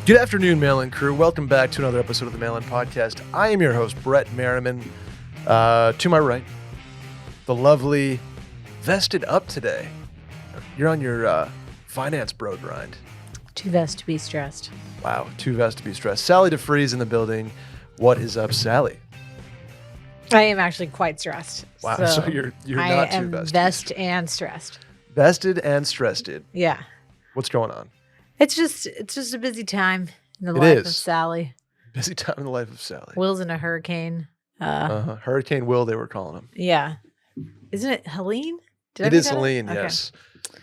Good afternoon, Mail-In crew. Welcome back to another episode of the Mail-In Podcast. I am your host, Brett Merriman. To my right, the lovely Vested Up today. You're on your finance bro grind. Too vest to be stressed. Wow, too vest to be stressed. Sally deFries in the building. What is up, Sally? I am actually quite stressed. Wow, so you're not too vested. I am vest and stressed. Vested and stressed. Yeah. What's going on? It's just a busy time in the It life is. of Sally. Busy time in the life of Sally. Will's in a hurricane. Hurricane Will, they were calling him. Yeah. Isn't it Helene? It is Helene, yes.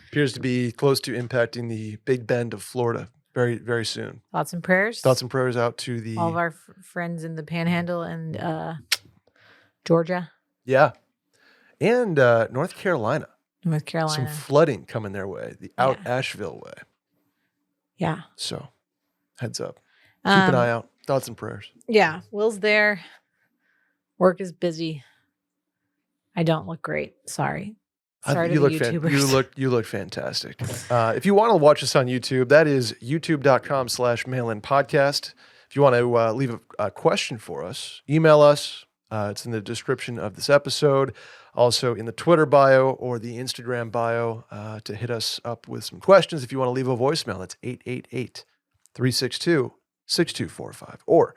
Appears to be close to impacting the Big Bend of Florida very, very soon. Thoughts and prayers. Thoughts and prayers out to the... all of our friends in the Panhandle and Georgia. Yeah. And North Carolina. North Carolina. Some flooding coming their way, the out Asheville way. Yeah. So, heads up. Keep an eye out. Thoughts and prayers. Yeah. Will's there. Work is busy. I don't look great. Sorry. Sorry to the YouTubers. You look fantastic. If you want to watch us on YouTube, that is youtube.com/mailinpodcast. If you want to leave a question for us, email us. It's in the description of this episode. Also in the Twitter bio or the Instagram bio to hit us up with some questions. If you want to leave a voicemail, that's 888-362-6245. Or,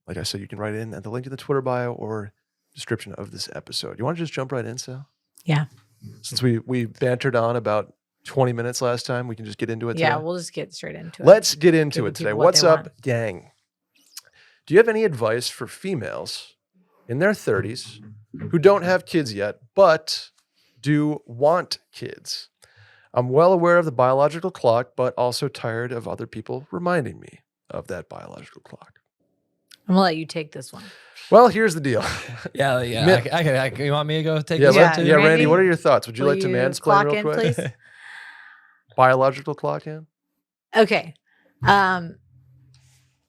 like I said, you can write in at the link in the Twitter bio or description of this episode. You want to just jump right in, Sal? Yeah. Since we bantered on about 20 minutes last time, we can just get into it today? Yeah, we'll just get straight into it. Let's get into it today. What's up, gang? Do you have any advice for females in their 30s who don't have kids yet, but do want kids? I'm well aware of the biological clock, but also tired of other people reminding me of that biological clock. I'm going to let you take this one. Well, here's the deal. Yeah. I can, you want me to go take this one too? Yeah, Randy, what are your thoughts? Would you like to mansplain real quick? Please? Biological clock in? Okay.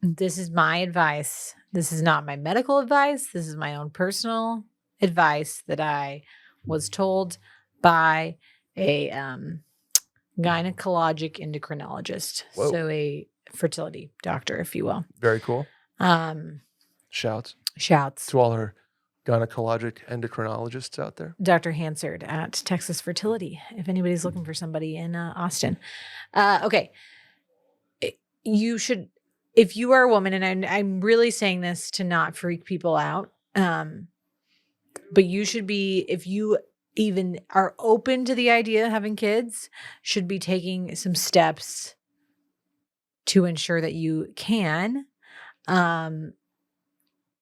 This is my advice. This is not my medical advice. This is my own personal advice that I was told by a gynecologic endocrinologist. Whoa. So a fertility doctor, if you will. Very cool. Shouts to all her gynecologic endocrinologists out there. Dr. Hansard at Texas Fertility, if anybody's looking for somebody in Austin. Okay. You should, if you are a woman, and I'm really saying this to not freak people out, but you should be, if you even are open to the idea of having kids, should be taking some steps to ensure that you can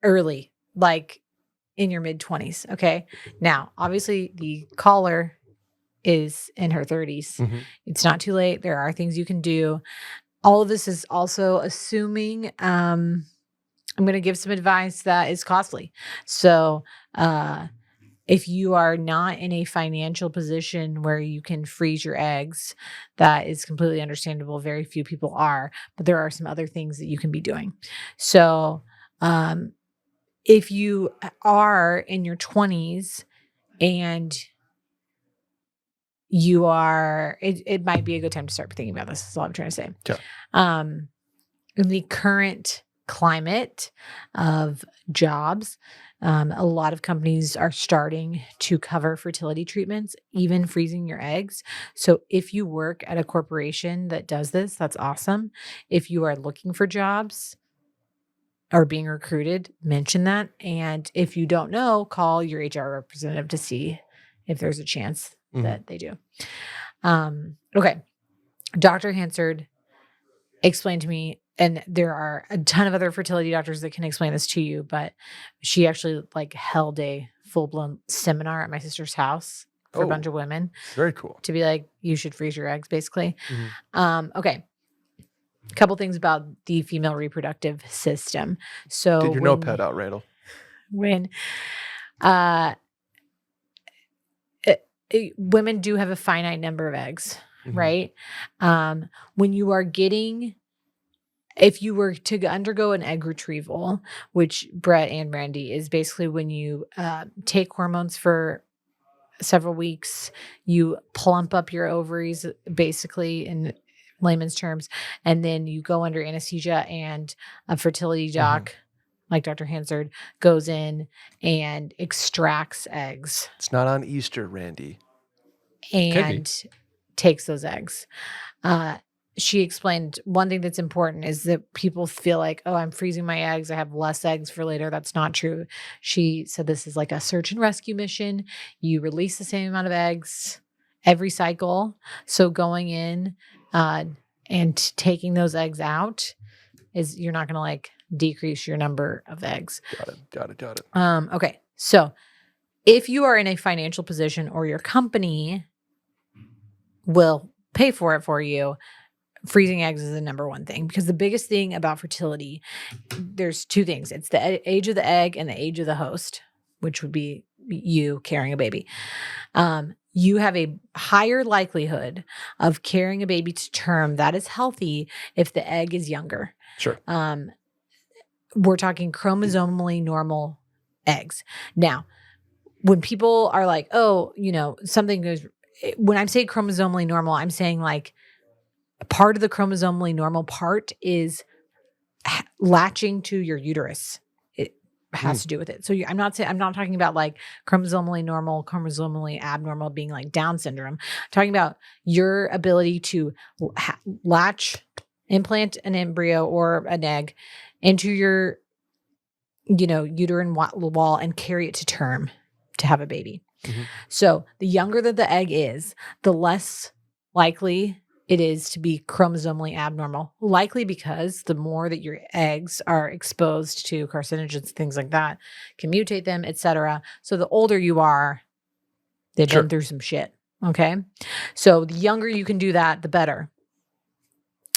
early, like in your mid-20s. Okay. Now, obviously, the caller is in her 30s. Mm-hmm. It's not too late. There are things you can do. All of this is also assuming I'm going to give some advice that is costly. So if you are not in a financial position where you can freeze your eggs, that is completely understandable. Very few people are, but there are some other things that you can be doing. So if you are in your 20s and you are, it might be a good time to start thinking about this. That's all I'm trying to say. Sure. In the current climate of jobs, a lot of companies are starting to cover fertility treatments, even freezing your eggs. So if you work at a corporation that does this, that's awesome. If you are looking for jobs or being recruited, mention that. And if you don't know, call your HR representative to see if there's a chance that they do. Okay. Dr. Hansard explained to me, and there are a ton of other fertility doctors that can explain this to you, but she actually held a full-blown seminar at my sister's house for a bunch of women. Very cool. To be like, you should freeze your eggs, basically. Mm-hmm. Okay. A couple things about the female reproductive system. So get your notepad out, Randall. When women do have a finite number of eggs, right? When you are if you were to undergo an egg retrieval, which Brett and Randy is basically when you take hormones for several weeks, you plump up your ovaries basically, and layman's terms. And then you go under anesthesia and a fertility doc, like Dr. Hansard, goes in and extracts eggs. It's not on Easter, Randy. And takes those eggs. She explained one thing that's important is that people feel like, oh, I'm freezing my eggs. I have less eggs for later. That's not true. She said this is like a search and rescue mission. You release the same amount of eggs every cycle. So going in and taking those eggs out is you're not going to like decrease your number of eggs. Got it. Okay. So if you are in a financial position or your company will pay for it for you, freezing eggs is the number one thing, because the biggest thing about fertility, there's two things. It's the age of the egg and the age of the host, which would be you carrying a baby. You have a higher likelihood of carrying a baby to term that is healthy if the egg is younger. Sure. We're talking chromosomally normal eggs. Now, when people are like, oh, something goes, when I say chromosomally normal, I'm saying like part of the chromosomally normal part is latching to your uterus. It has to do with it. So I'm not talking about like chromosomally normal, chromosomally abnormal being like Down syndrome. I'm talking about your ability to implant an embryo or an egg into your, uterine wall and carry it to term to have a baby. So the younger that the egg is, the less likely it is to be chromosomally abnormal. Likely because the more that your eggs are exposed to carcinogens, things like that, can mutate them, etc. So the older you are, they've been through some shit. Okay. So the younger you can do that, the better.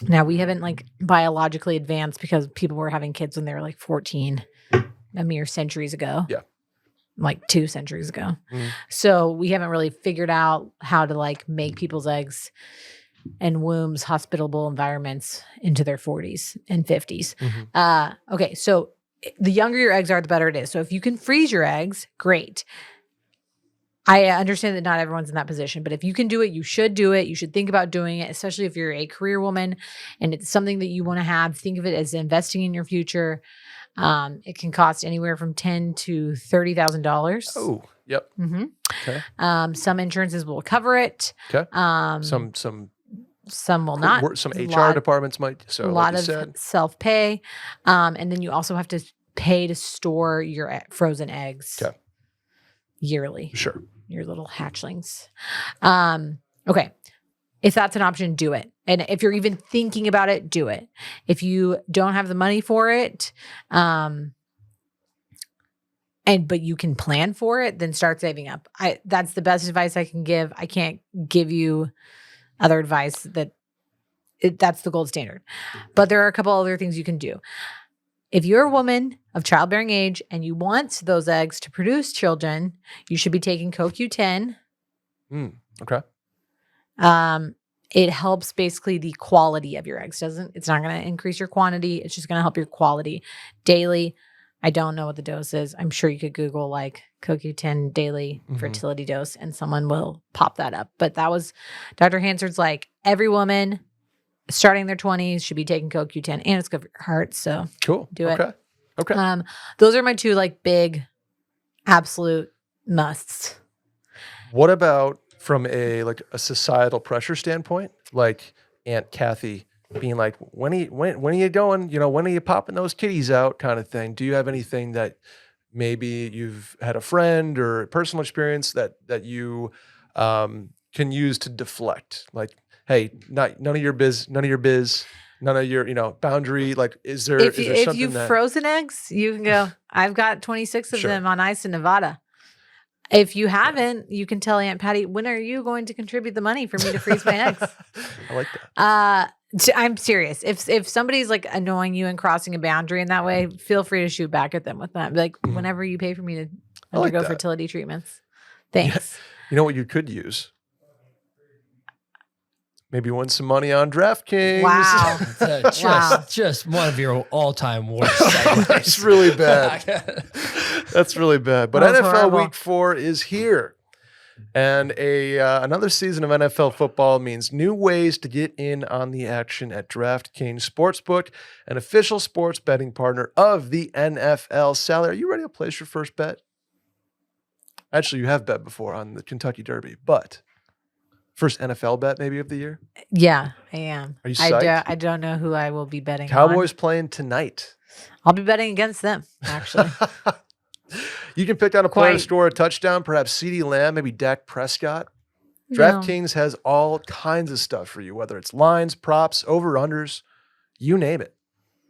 Now we haven't like biologically advanced because people were having kids when they were like 14 a mere centuries ago. Yeah. Like 2 centuries ago. So we haven't really figured out how to like make people's eggs and wombs hospitable environments into their 40s and 50s. Okay. So the younger your eggs are, the better it is. So if you can freeze your eggs, great. I understand that not everyone's in that position, but if you can do it, you should do it. You should think about doing it, especially if you're a career woman and it's something that you want to have. Think of it as investing in your future. It can cost anywhere from $10,000 to $30,000. Oh, yep. Okay. Some insurances will cover it. Okay. Some will not. Some HR departments might. So a lot of self-pay. And then you also have to pay to store your frozen eggs yearly. Sure. Your little hatchlings. Okay. If that's an option, do it. And if you're even thinking about it, do it. If you don't have the money for it, but you can plan for it, then start saving up. That's the best advice I can give. I can't give you other advice that's the gold standard. But there are a couple other things you can do. If you're a woman of childbearing age and you want those eggs to produce children, you should be taking CoQ10. Okay. It helps basically the quality of your eggs. It's not going to increase your quantity. It's just going to help your quality daily. I don't know what the dose is. I'm sure you could Google like CoQ10 daily fertility dose and someone will pop that up. But that was Dr. Hansard's like every woman starting their 20s should be taking CoQ10 and it's good for your heart. So cool. Do it. Okay. Those are my 2 like big absolute musts. What about from a societal pressure standpoint, like Aunt Kathy being like, when are you going? When are you popping those kitties out kind of thing? Do you have anything that maybe you've had a friend or personal experience that you can use to deflect? Like, hey, none of your biz, none of your boundary. Like, is there if something you've frozen eggs, you can go, I've got 26 of them on ice in Nevada. If you haven't, you can tell Aunt Patty, when are you going to contribute the money for me to freeze my eggs? I like that. I'm serious. If somebody's like annoying you and crossing a boundary in that way, feel free to shoot back at them with that. Like, whenever you pay for me to undergo fertility treatments, thanks. Yeah. You know what you could use? Maybe win some money on DraftKings. Wow. Just one of your all-time worst. That's really bad. That's really bad. But NFL horrible. Week 4 is here. And another season of NFL football means new ways to get in on the action at DraftKings Sportsbook, an official sports betting partner of the NFL. Sally, are you ready to place your first bet? Actually, you have bet before on the Kentucky Derby, but first NFL bet maybe of the year? Yeah, I am. Are you psyched? I don't know who I will be betting Cowboys on. playing tonight. I'll be betting against them, actually. You can pick out a player to score a touchdown, perhaps CeeDee Lamb, maybe Dak Prescott. DraftKings has all kinds of stuff for you, whether it's lines, props, over-unders, you name it.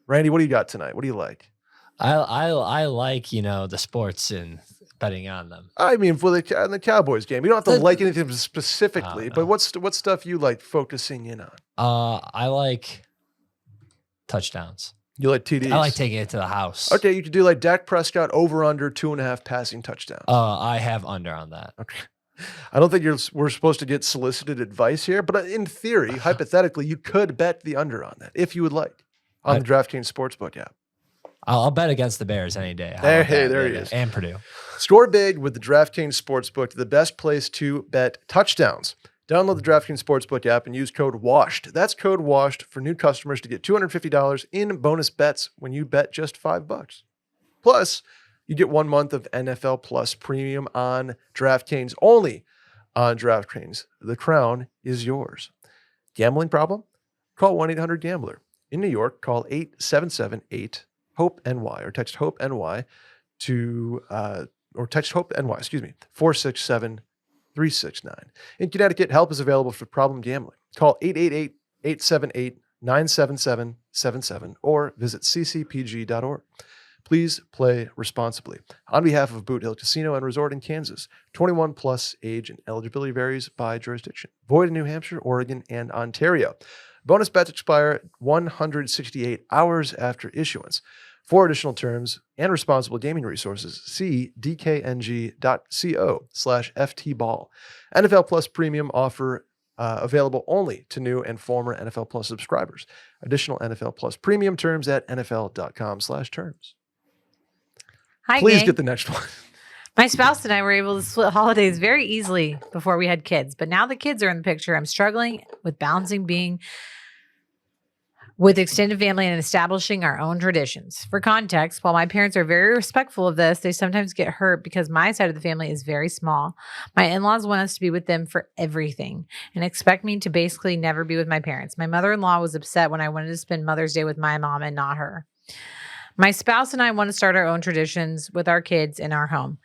Randy, what do you got tonight? What do you like? I like, the sports and betting on them. I mean, for the Cowboys game, you don't have to like anything specifically, but what's stuff you like focusing in on? I like touchdowns. You like TDs? I like taking it to the house. Okay, you could do like Dak Prescott over under 2.5 passing touchdowns. I have under on that. Okay. I don't think we're supposed to get solicited advice here, but in theory, hypothetically, you could bet the under on that if you would like on the DraftKings Sportsbook app. I'll bet against the Bears any day. There he is. And Purdue. Score big with the DraftKings Sportsbook, the best place to bet touchdowns. Download the DraftKings Sportsbook app and use code WASHED. That's code WASHED for new customers to get $250 in bonus bets when you bet just $5. Plus, you get 1 month of NFL Plus Premium on DraftKings, only on DraftKings. The crown is yours. Gambling problem? Call 1-800-GAMBLER. In New York, call 877-8-HOPE-NY or text HOPE-NY to, text HOPE-NY, 467-369. In Connecticut, help is available for problem gambling. Call 888-878-97777 or visit ccpg.org. Please play responsibly. On behalf of Boot Hill Casino and Resort in Kansas, 21 plus age and eligibility varies by jurisdiction. Void in New Hampshire, Oregon, and Ontario. Bonus bets expire 168 hours after issuance. For additional terms and responsible gaming resources, see dkng.co/ftball. NFL Plus Premium offer available only to new and former NFL Plus subscribers. Additional NFL Plus Premium terms at nfl.com/terms. Hi, Please gang. get the next one. My spouse and I were able to split holidays very easily before we had kids, but now the kids are in the picture. I'm struggling with balancing being with extended family and establishing our own traditions. For context, while my parents are very respectful of this, they sometimes get hurt because my side of the family is very small. My in-laws want us to be with them for everything and expect me to basically never be with my parents. My mother-in-law was upset when I wanted to spend Mother's Day with my mom and not her. My spouse and I want to start our own traditions with our kids in our home.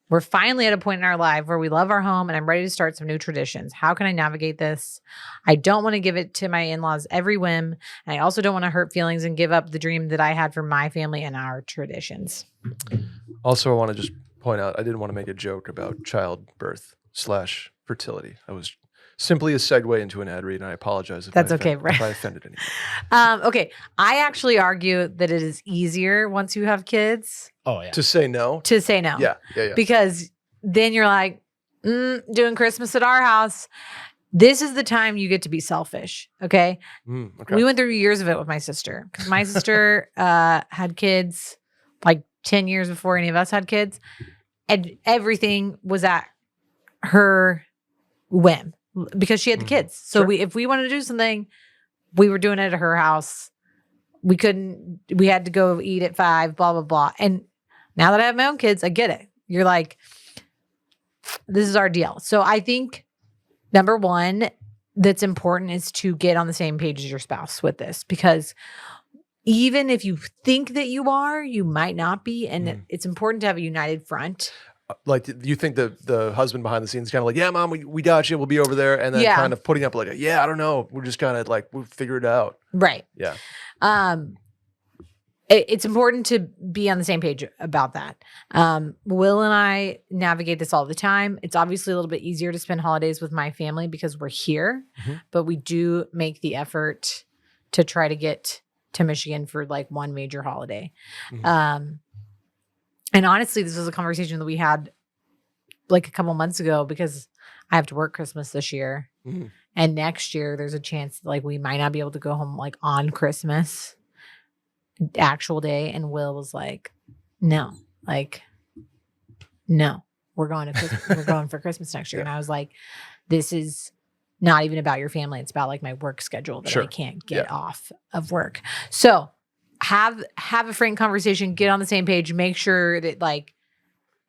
We're finally at a point in our life where we love our home and I'm ready to start some new traditions. How can I navigate this? I don't want to give it to my in-laws every whim. And I also don't want to hurt feelings and give up the dream that I had for my family and our traditions. Also, I want to just point out, I didn't want to make a joke about childbirth/fertility. I was simply a segue into an ad read, and I apologize if That's I okay, if I offended anyone. Okay. I actually argue that it is easier once you have kids. Oh, yeah. To say no? To say no. Yeah. Because then you're like, doing Christmas at our house. This is the time you get to be selfish. Okay. Okay. We went through years of it with my sister because my sister had kids like 10 years before any of us had kids. And everything was at her whim because she had the kids. So Sure. if we wanted to do something, we were doing it at her house. We had to go eat at 5, blah, blah, blah. And now that I have my own kids, I get it. You're like, this is our deal. So I think number one that's important is to get on the same page as your spouse with this, because even if you think that you are, you might not be. And it's important to have a united front. Like, you think the husband behind the scenes kind of like, yeah, mom, we got you. We'll be over there. And then kind of putting up like, I don't know. We're just kind of like, we'll figure it out. Right. Yeah. It's important to be on the same page about that. Will and I navigate this all the time. It's obviously a little bit easier to spend holidays with my family because we're here, but we do make the effort to try to get to Michigan for like one major holiday. And honestly, this was a conversation that we had like a couple months ago because I have to work Christmas this year. And next year there's a chance that, like, we might not be able to go home like on Christmas actual day. And Will was like, no. we're going for Christmas next year. And I was like, this is not even about your family. It's about like my work schedule that I can't get off of work. So have a frank conversation, get on the same page, make sure that like,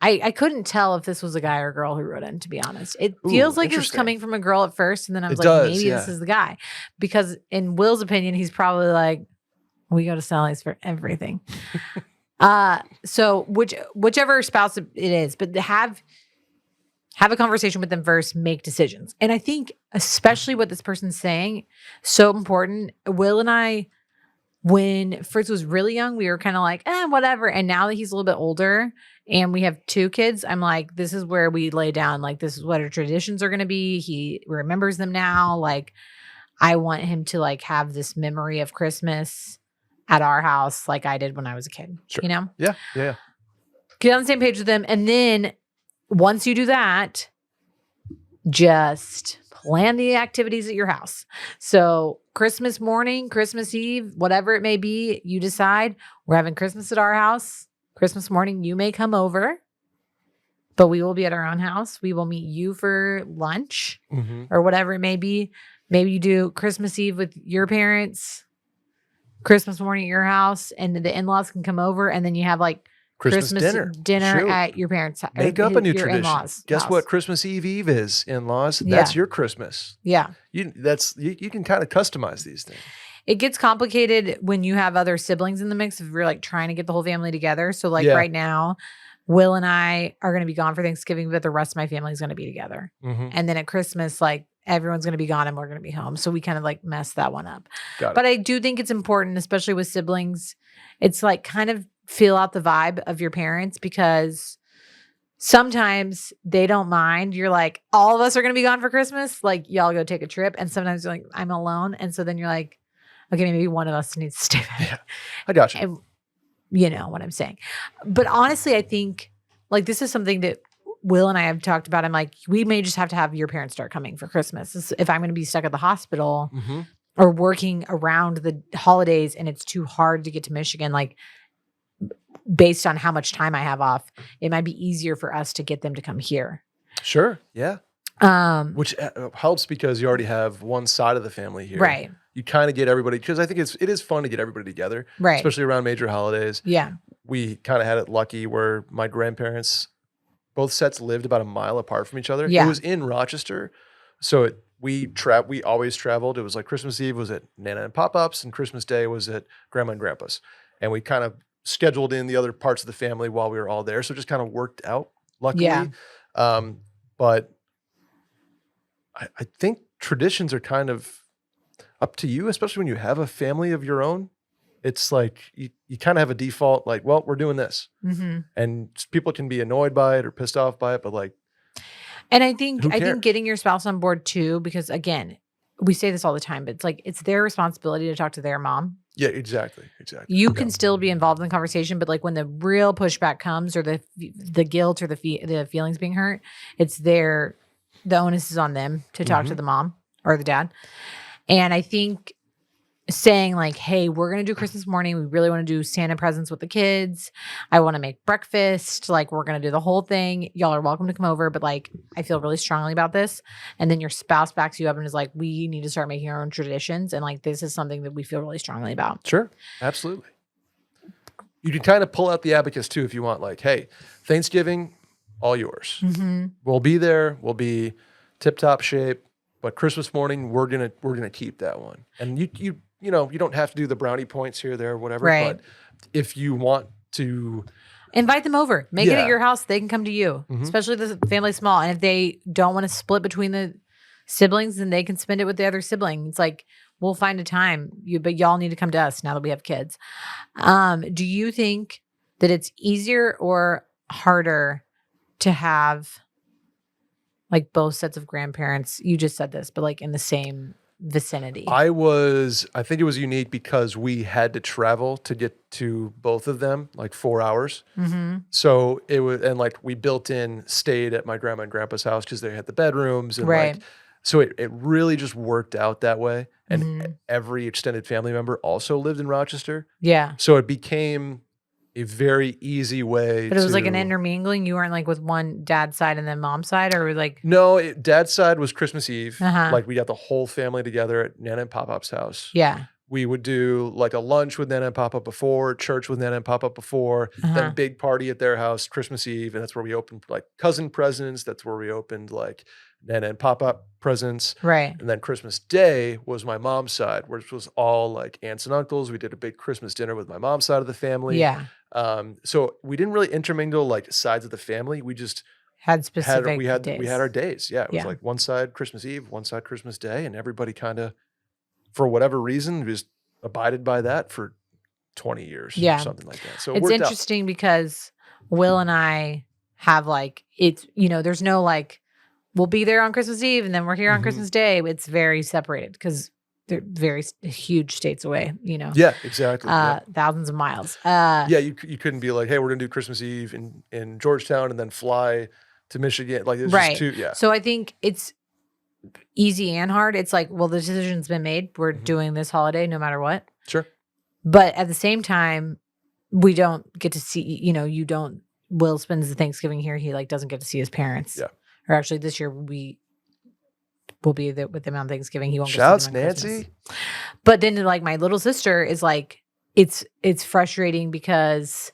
I couldn't tell if this was a guy or a girl who wrote in, to be honest. It feels like it was coming from a girl at first. And then I was maybe this is the guy. Because in Will's opinion, he's probably like, we go to Sally's for everything. So whichever spouse it is, but have a conversation with them first, make decisions. And I think especially what this person's saying, so important. Will and I, when Fritz was really young, we were kind of like, whatever. And now that he's a little bit older and we have 2 kids, I'm like, this is where we lay down. Like, this is what our traditions are going to be. He remembers them now. Like, I want him to like have this memory of Christmas at our house like I did when I was a kid, you know? Yeah. Get on the same page with them. And then once you do that, just plan the activities at your house. So Christmas morning, Christmas Eve, whatever it may be, you decide we're having Christmas at our house. Christmas morning, you may come over, but we will be at our own house. We will meet you for lunch or whatever it may be. Maybe you do Christmas Eve with your parents, Christmas morning at your house, and the in-laws can come over, and then you have like Christmas dinner at your parents' house. Make up a new tradition. Guess house. what Christmas Eve is, in-laws? That's your Christmas. Yeah. You can kind of customize these things. It gets complicated when you have other siblings in the mix if you're like trying to get the whole family together. So like right now, Will and I are going to be gone for Thanksgiving, but the rest of my family is going to be together. And then at Christmas, like everyone's going to be gone and we're going to be home. So we kind of like messed that one up. But I do think it's important, especially with siblings. It's like kind of feel out the vibe of your parents because sometimes they don't mind. You're like, all of us are going to be gone for Christmas. Like y'all go take a trip. And sometimes you're like, I'm alone. And so then you're like, okay, maybe one of us needs to stay back. Yeah, I got you. And you know what I'm saying. But honestly, I think like this is something that Will and I have talked about. I'm like, we may just have to have your parents start coming for Christmas. If I'm going to be stuck at the hospital or working around the holidays and it's too hard to get to Michigan, like based on how much time I have off, it might be easier for us to get them to come here. Sure. Yeah. Which helps because you already have one side of the family here. Right. You kind of get everybody, because I think it is fun to get everybody together, right? Especially around major holidays. Yeah. We kind of had it lucky where my grandparents, both sets lived about a mile apart from each other. Yeah. It was in Rochester. So we always traveled. It was like Christmas Eve was at Nana and Pop-Ups and Christmas Day was at Grandma and Grandpa's. And we kind of scheduled in the other parts of the family while we were all there. So it just kind of worked out, luckily. Yeah. But I think traditions are kind of up to you, especially when you have a family of your own. It's like you kind of have a default, like, well, we're doing this. And people can be annoyed by it or pissed off by it, but like. And I think getting your spouse on board too, because again, we say this all the time, but it's like, it's their responsibility to talk to their mom. Yeah, exactly. You can still be involved in the conversation, but like when the real pushback comes or the guilt or the feelings being hurt, it's the onus is on them to talk to the mom or the dad. And I think saying like, hey, we're going to do Christmas morning. We really want to do Santa presents with the kids. I want to make breakfast. Like we're going to do the whole thing. Y'all are welcome to come over. But like, I feel really strongly about this. And then your spouse backs you up and is like, we need to start making our own traditions. And like, this is something that we feel really strongly about. Sure. Absolutely. You can kind of pull out the abacus too, if you want, like, hey, Thanksgiving, all yours. We'll be there. We'll be tip top shape. But Christmas morning, we're gonna keep that one. And you don't have to do the brownie points here, there, whatever. Right. But if you want to invite them over, make it at your house, they can come to you. Especially if the family's small. And if they don't want to split between the siblings, then they can spend it with the other sibling. It's like, we'll find a time. But y'all need to come to us now that we have kids. Do you think that it's easier or harder to have like both sets of grandparents? You just said this, but like in the same vicinity. I think it was unique because we had to travel to get to both of them, like 4 hours. So it was, and like we stayed at my grandma and grandpa's house because they had the bedrooms and like, so it really just worked out that way. And every extended family member also lived in Rochester. Yeah. So it became a very easy way. But it was like an intermingling. You weren't like with one dad's side and then mom's side, or like No, dad's side was Christmas Eve. Uh-huh. Like we got the whole family together at Nana and Pop-Up's house. yeah, We would do like a lunch with Nana and Pop-Up before, church with Nana and Pop-Up before, Uh-huh. then big party at their house Christmas Eve, and that's where we opened like cousin presents. That's where we opened like Nana and Pop-Up presents. right. And then Christmas Day was my mom's side, which was all like aunts and uncles. We did a big Christmas dinner with my mom's side of the family. Yeah, So we didn't really intermingle like sides of the family. We just had specific we days. had our days. Yeah, it was Yeah. like one side Christmas Eve, one side Christmas Day, and everybody kind of, for whatever reason, just abided by that for 20 years. Yeah. Or something like that. So it It's worked out. interesting because Will and I have like it's there's no like we'll be there on Christmas Eve and then we're here on Mhm. Christmas Day. It's very separated because they're very huge states away. Yeah, exactly. Yeah. Thousands of miles. Yeah, you couldn't be like, hey, we're gonna do Christmas Eve in Georgetown and then fly to Michigan. Like it's Right. just too. Yeah. So I think it's easy and hard. It's like, well, the decision's been made. We're Mhm. doing this holiday no matter what. Sure. But at the same time, we don't get to see, you don't, Will spends the Thanksgiving here. He like doesn't get to see his parents. Yeah. Or actually this year we will be there with them on Thanksgiving. He won't go see Shouts, them on Christmas. Nancy. But then like my little sister is like, it's frustrating because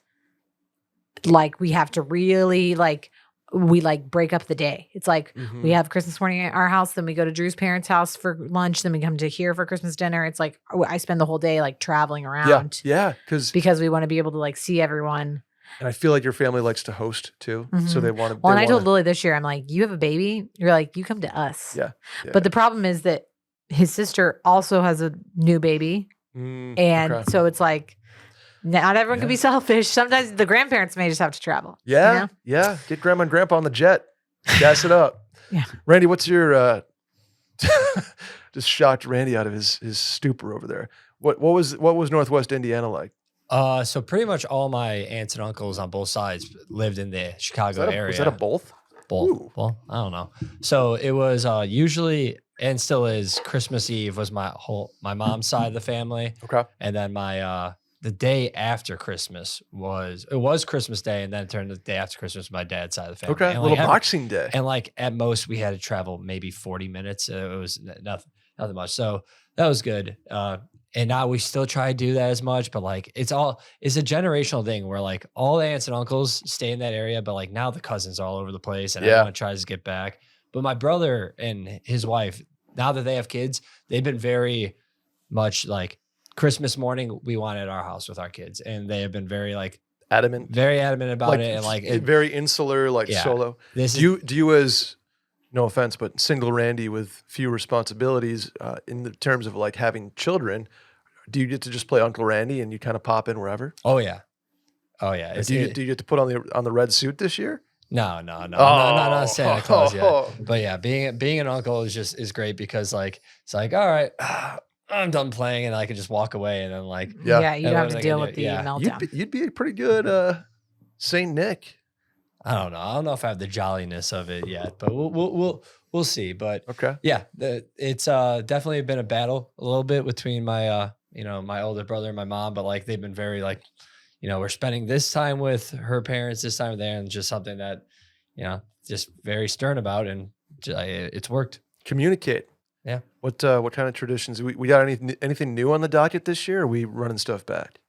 like we have to really like, we like break up the day. It's like Mhm. we have Christmas morning at our house, then we go to Drew's parents' house for lunch, then we come to here for Christmas dinner. It's like I spend the whole day like traveling around Yeah, because because we want to be able to like see everyone. and I feel like your family likes to host too, so Mhm. they want to. Well, and I told Lily this year, I'm like, you have a baby. You're like, you come to us. Yeah. But the problem is that his sister also has a new baby. And okay. so it's like, not everyone can Yeah. be selfish. Sometimes the grandparents may just have to travel. Yeah, yeah. Get grandma and grandpa on the jet. Gas it up. Yeah. Randy, what's your just shocked Randy out of his stupor over there. What was Northwest Indiana like? So pretty much all my aunts and uncles on both sides lived in the Chicago area. Was that a both? Both. Ooh. Well, I don't know. So it was usually and still is Christmas Eve was my mom's side of the family, Okay. and then my the day after Christmas was Christmas Day, and then it turned the day after Christmas my dad's side of the family. Okay. And A little like, Boxing Day. and like at most we had to travel maybe 40 minutes. It was nothing much. So that was good. And now we still try to do that as much, but like it's a generational thing where like all the aunts and uncles stay in that area, but like now the cousins are all over the place and everyone tries to get back. But my brother and his wife, now that they have kids, they've been very much like Christmas morning, we want it at our house with our kids. And they have been very Adamant. about it. And like very insular, like Yeah. solo. this Do you as, no offense, but single Randy with few responsibilities in the terms of like having children, do you get to just play Uncle Randy and you kind of pop in wherever? oh yeah. Do you get to put on the red suit this year? No, not Santa Claus yet. But yeah, being an uncle is great because like it's like, all right, I'm done playing and I can just walk away and then like Yeah. You don't have everyone's to like, deal with the yeah. meltdown. You'd be a pretty good Saint Nick. I don't know. I don't know if I have the jolliness of it yet, but we'll see. But Okay. yeah, it's definitely been a battle a little bit between my my older brother and my mom, but like they've been very like, we're spending this time with her parents, this time with them, and just something that, just very stern about, and it's worked. Communicate. Yeah. What kind of traditions? We got anything new on the docket this year? Or are we running stuff back?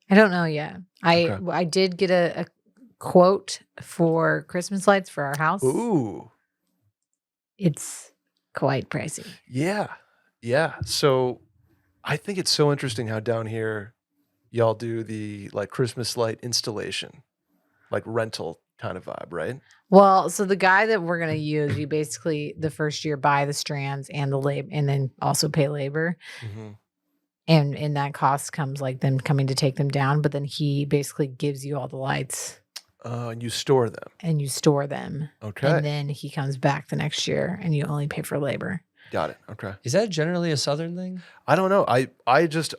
I don't know yet. Okay. I did get a quote for Christmas lights for our house. Ooh. It's quite pricey. Yeah. Yeah. So I think it's so interesting how down here y'all do the like Christmas light installation, like rental kind of vibe, right? Well, so the guy that we're gonna use, you basically the first year buy the strands and the labor, and then also pay labor. Mm-hmm. And in that cost comes like them coming to take them down, but then he basically gives you all the lights And you store them. and you store them. Okay. And then he comes back the next year and you only pay for labor. Got it. Okay. Is that generally a Southern thing? I don't know.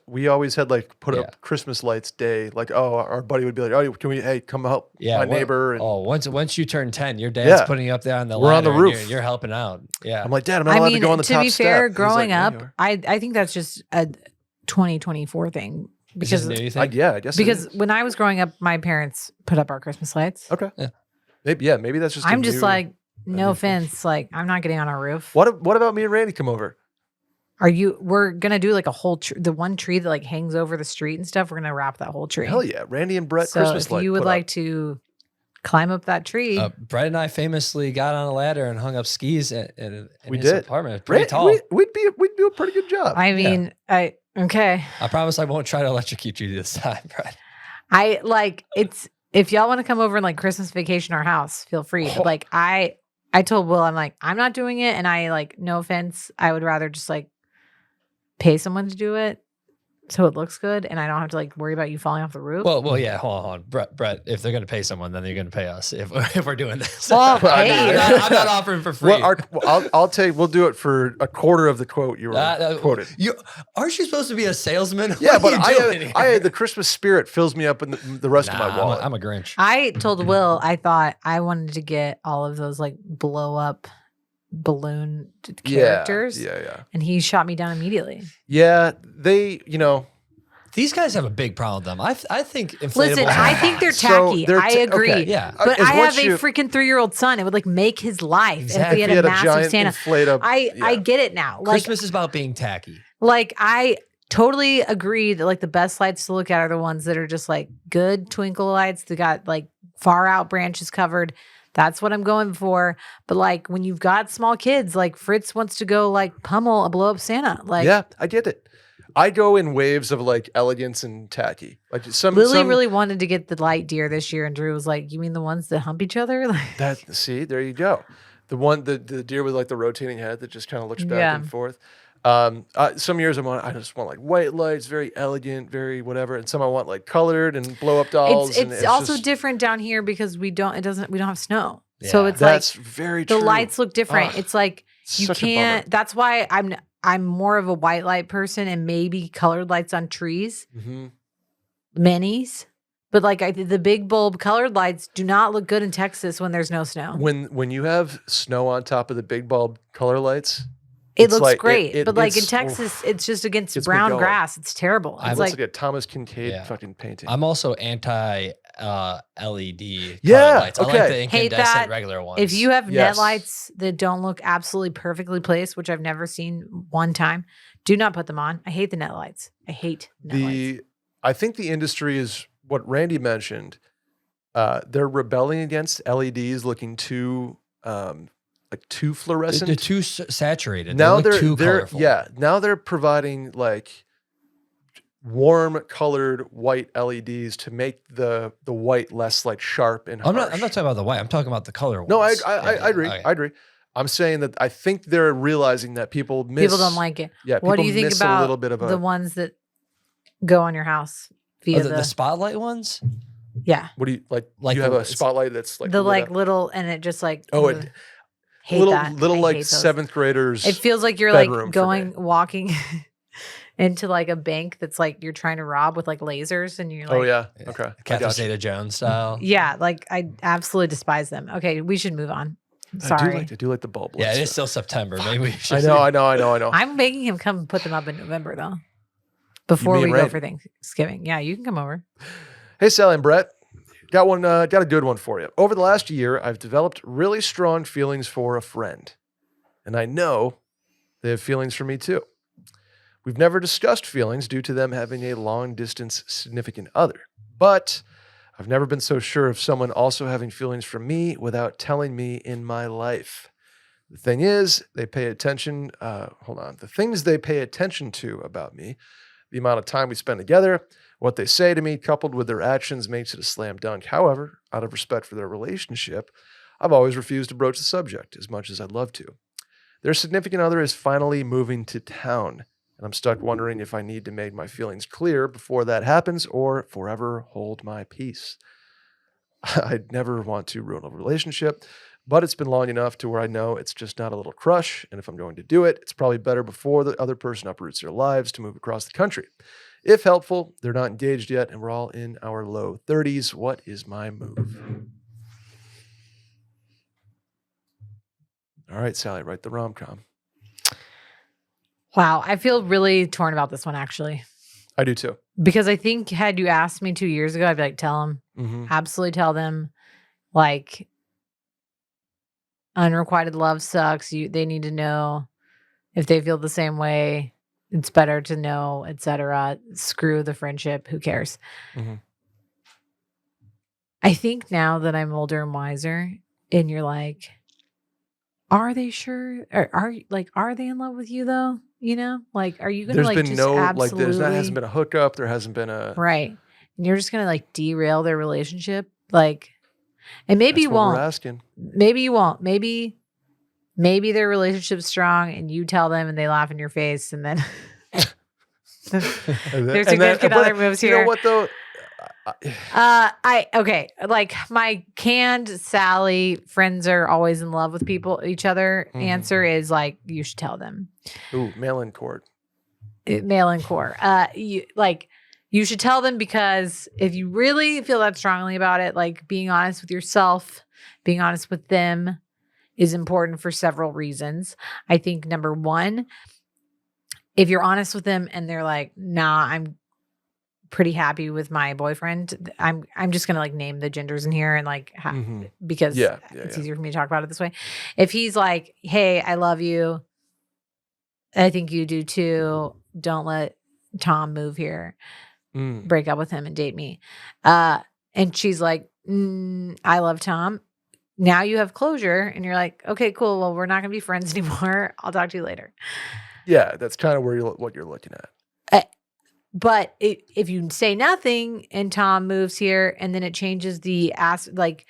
We always had like put Yeah. up Christmas lights day. Like, our buddy would be like, oh, hey, come help my what- neighbor. And once you turn 10, your dad's Yeah. putting you up there on the We're on the ladder and roof. You're helping out. Yeah. I'm like, Dad, I'm not allowed to go on the to top be step. fair, He's growing like, "Yeah, up, you are." I think that's just a 2024 thing. because new, you think? I guess it because is. when I was growing up, my parents put up our Christmas lights. Okay. Yeah. Maybe that's just. I'm just like, new no thing. offense, like I'm not getting on our roof. What about me and Randy come over? We're gonna do like a whole the one tree that like hangs over the street and stuff. We're gonna wrap that whole tree. Hell yeah, Randy and Brett So Christmas if light. you would put like up. to climb up that tree, Brett and I famously got on a ladder and hung up skis in We his did. apartment. Pretty tall. We'd do a pretty good job. I mean, okay. I promise I won't try to electrocute you this time, Brett. I like it's if y'all want to come over and like Christmas vacation our house, feel free. But like I told Will, I'm like, I'm not doing it. And I like, no offense, I would rather just like pay someone to do it so it looks good and I don't have to like worry about you falling off the roof. Well, yeah. Hold on, Brett. If they're gonna pay someone, then they're gonna pay us. If we're doing this, Well, I'm not offering for free. I'll tell you, we'll do it for a quarter of the quote you were quoted. Aren't you supposed to be a salesman? Yeah, What but are you doing here? the Christmas spirit fills me up in the rest of my wallet. I'm a Grinch. I told Will I thought I wanted to get all of those like blow up balloon characters. Yeah. And he shot me down immediately. Yeah, These guys have a big problem with them. I think inflatables. Listen, I think they're So tacky. they're I agree. okay. Yeah. But As I have once a you- freaking 3-year-old son. It would like make his life Exactly. if If we had you a had a massive giant Santa. inflate up. I get it now. Like Christmas is about being tacky. Like I totally agree that like the best lights to look at are the ones that are just like good twinkle lights. They got like far out branches covered. That's what I'm going for. But like when you've got small kids, like Fritz wants to go like pummel a blow up Santa. Like Yeah, I get it. I go in waves of like elegance and tacky. Like Lily really wanted to get the light deer this year, and Drew was like, "You mean the ones that hump each other?" Like, see, there you go. The deer with like the rotating head that just kind of looks back Yeah. and forth. Some years I just want like white lights, very elegant, very whatever, and some I want like colored and blow up dolls. it's and also just, different down here because we don't have snow, so Yeah. it's like that's very the true. lights look different. Ugh, It's like you such a bummer. can't. That's why I'm more of a white light person and maybe colored lights on trees, Mhm. minis. But like the big bulb colored lights do not look good in Texas when there's no snow. When you have snow on top of the big bulb color lights, It it's looks like- great, but like in it's- Texas, it's just against Gets me brown going. grass. It's terrible. I It's it looks like like a Thomas Kincaid Yeah. fucking painting. I'm also anti LED Yeah, color lights. I like okay. the Hate incandescent that. regular ones. if you have net Yes. lights that don't look absolutely perfectly placed, which I've never seen one time, do not put them on. I hate the net lights. I hate net lights. I think the industry is what Randy mentioned. They're rebelling against LEDs looking too too fluorescent. they're too saturated. now they look they're too colorful. now they're providing like warm colored white LEDs to make the white less like sharp and I'm harsh. not talking about the white. I'm talking about the color ones. No, I Yeah, agree. okay. I agree. I'm saying that I think they're realizing that people People don't like it. Yeah, What do people you think miss about a little bit of the ones that go on your house via Oh, the spotlight ones. yeah, What do you like? Like you have the- a spotlight that's like the lit like up? little and it just like Oh, hate little that. little I like hate those. 7th graders. It feels like you're bedroom like for going me. walking into like a bank that's like you're trying to rob with like lasers and you're like Oh yeah. Okay. I Catherine gotcha. Zeta-Jones style. yeah, like I absolutely despise them. Okay, we should move on. I'm I sorry. do like the bulb. Yeah, lights, it is though. still September. Maybe we should. I know. I'm making him come put them up in November though. Before me we and go Ray. for Thanksgiving. Yeah, you can come over. Hey, Sally and Brett, got a good one for you. Over the last year, I've developed really strong feelings for a friend, and I know they have feelings for me too. We've never discussed feelings due to them having a long distance significant other, but I've never been so sure of someone also having feelings for me without telling me in my life. The thing is, they pay attention. The things they pay attention to about me, the amount of time we spend together, what they say to me, coupled with their actions, makes it a slam dunk. However, out of respect for their relationship, I've always refused to broach the subject as much as I'd love to. Their significant other is finally moving to town, and I'm stuck wondering if I need to make my feelings clear before that happens or forever hold my peace. I'd never want to ruin a relationship, but it's been long enough to where I know it's just not a little crush, and if I'm going to do it, it's probably better before the other person uproots their lives to move across the country. If helpful, they're not engaged yet, and we're all in our low 30s. What is my move? All right, Sally, write the rom-com. Wow, I feel really torn about this one actually. I do too. Because I think had you asked me 2 years ago, I'd be like, tell them. Mm-hmm. Absolutely tell them. Like, unrequited love sucks. They need to know if they feel the same way. It's better to know, etc. Screw the friendship. Who cares? Mm-hmm. I think now that I'm older and wiser, and you're like, are they sure? Or are they in love with you though? You know, like, are you gonna There's like been just no absolutely hasn't been a hookup. There hasn't been a right? And you're just gonna like derail their relationship, like, and maybe That's you what we're won't. asking. Maybe you won't. Maybe their relationship's strong, and you tell them, and they laugh in your face, and then there's significant other moves here. You know what though? Okay, like my canned Sally friends are always in love with each other. Mhm. Answer is like, you should tell them. Ooh, mail-in court. Mail-in core. You should tell them, because if you really feel that strongly about it, like, being honest with yourself, being honest with them is important for several reasons. I think number one, if you're honest with them and they're like, nah, I'm pretty happy with my boyfriend. I'm just gonna like name the genders in here and like because it's easier for me to talk about it this way. If he's like, hey, I love you, I think you do too, don't let Tom move here, break up with him and date me, and she's like, I love Tom, now you have closure, and you're like, okay, cool, well, we're not gonna be friends anymore, I'll talk to you later. Yeah, that's kind of what you're looking at. But if you say nothing and Tom moves here, and then it changes like,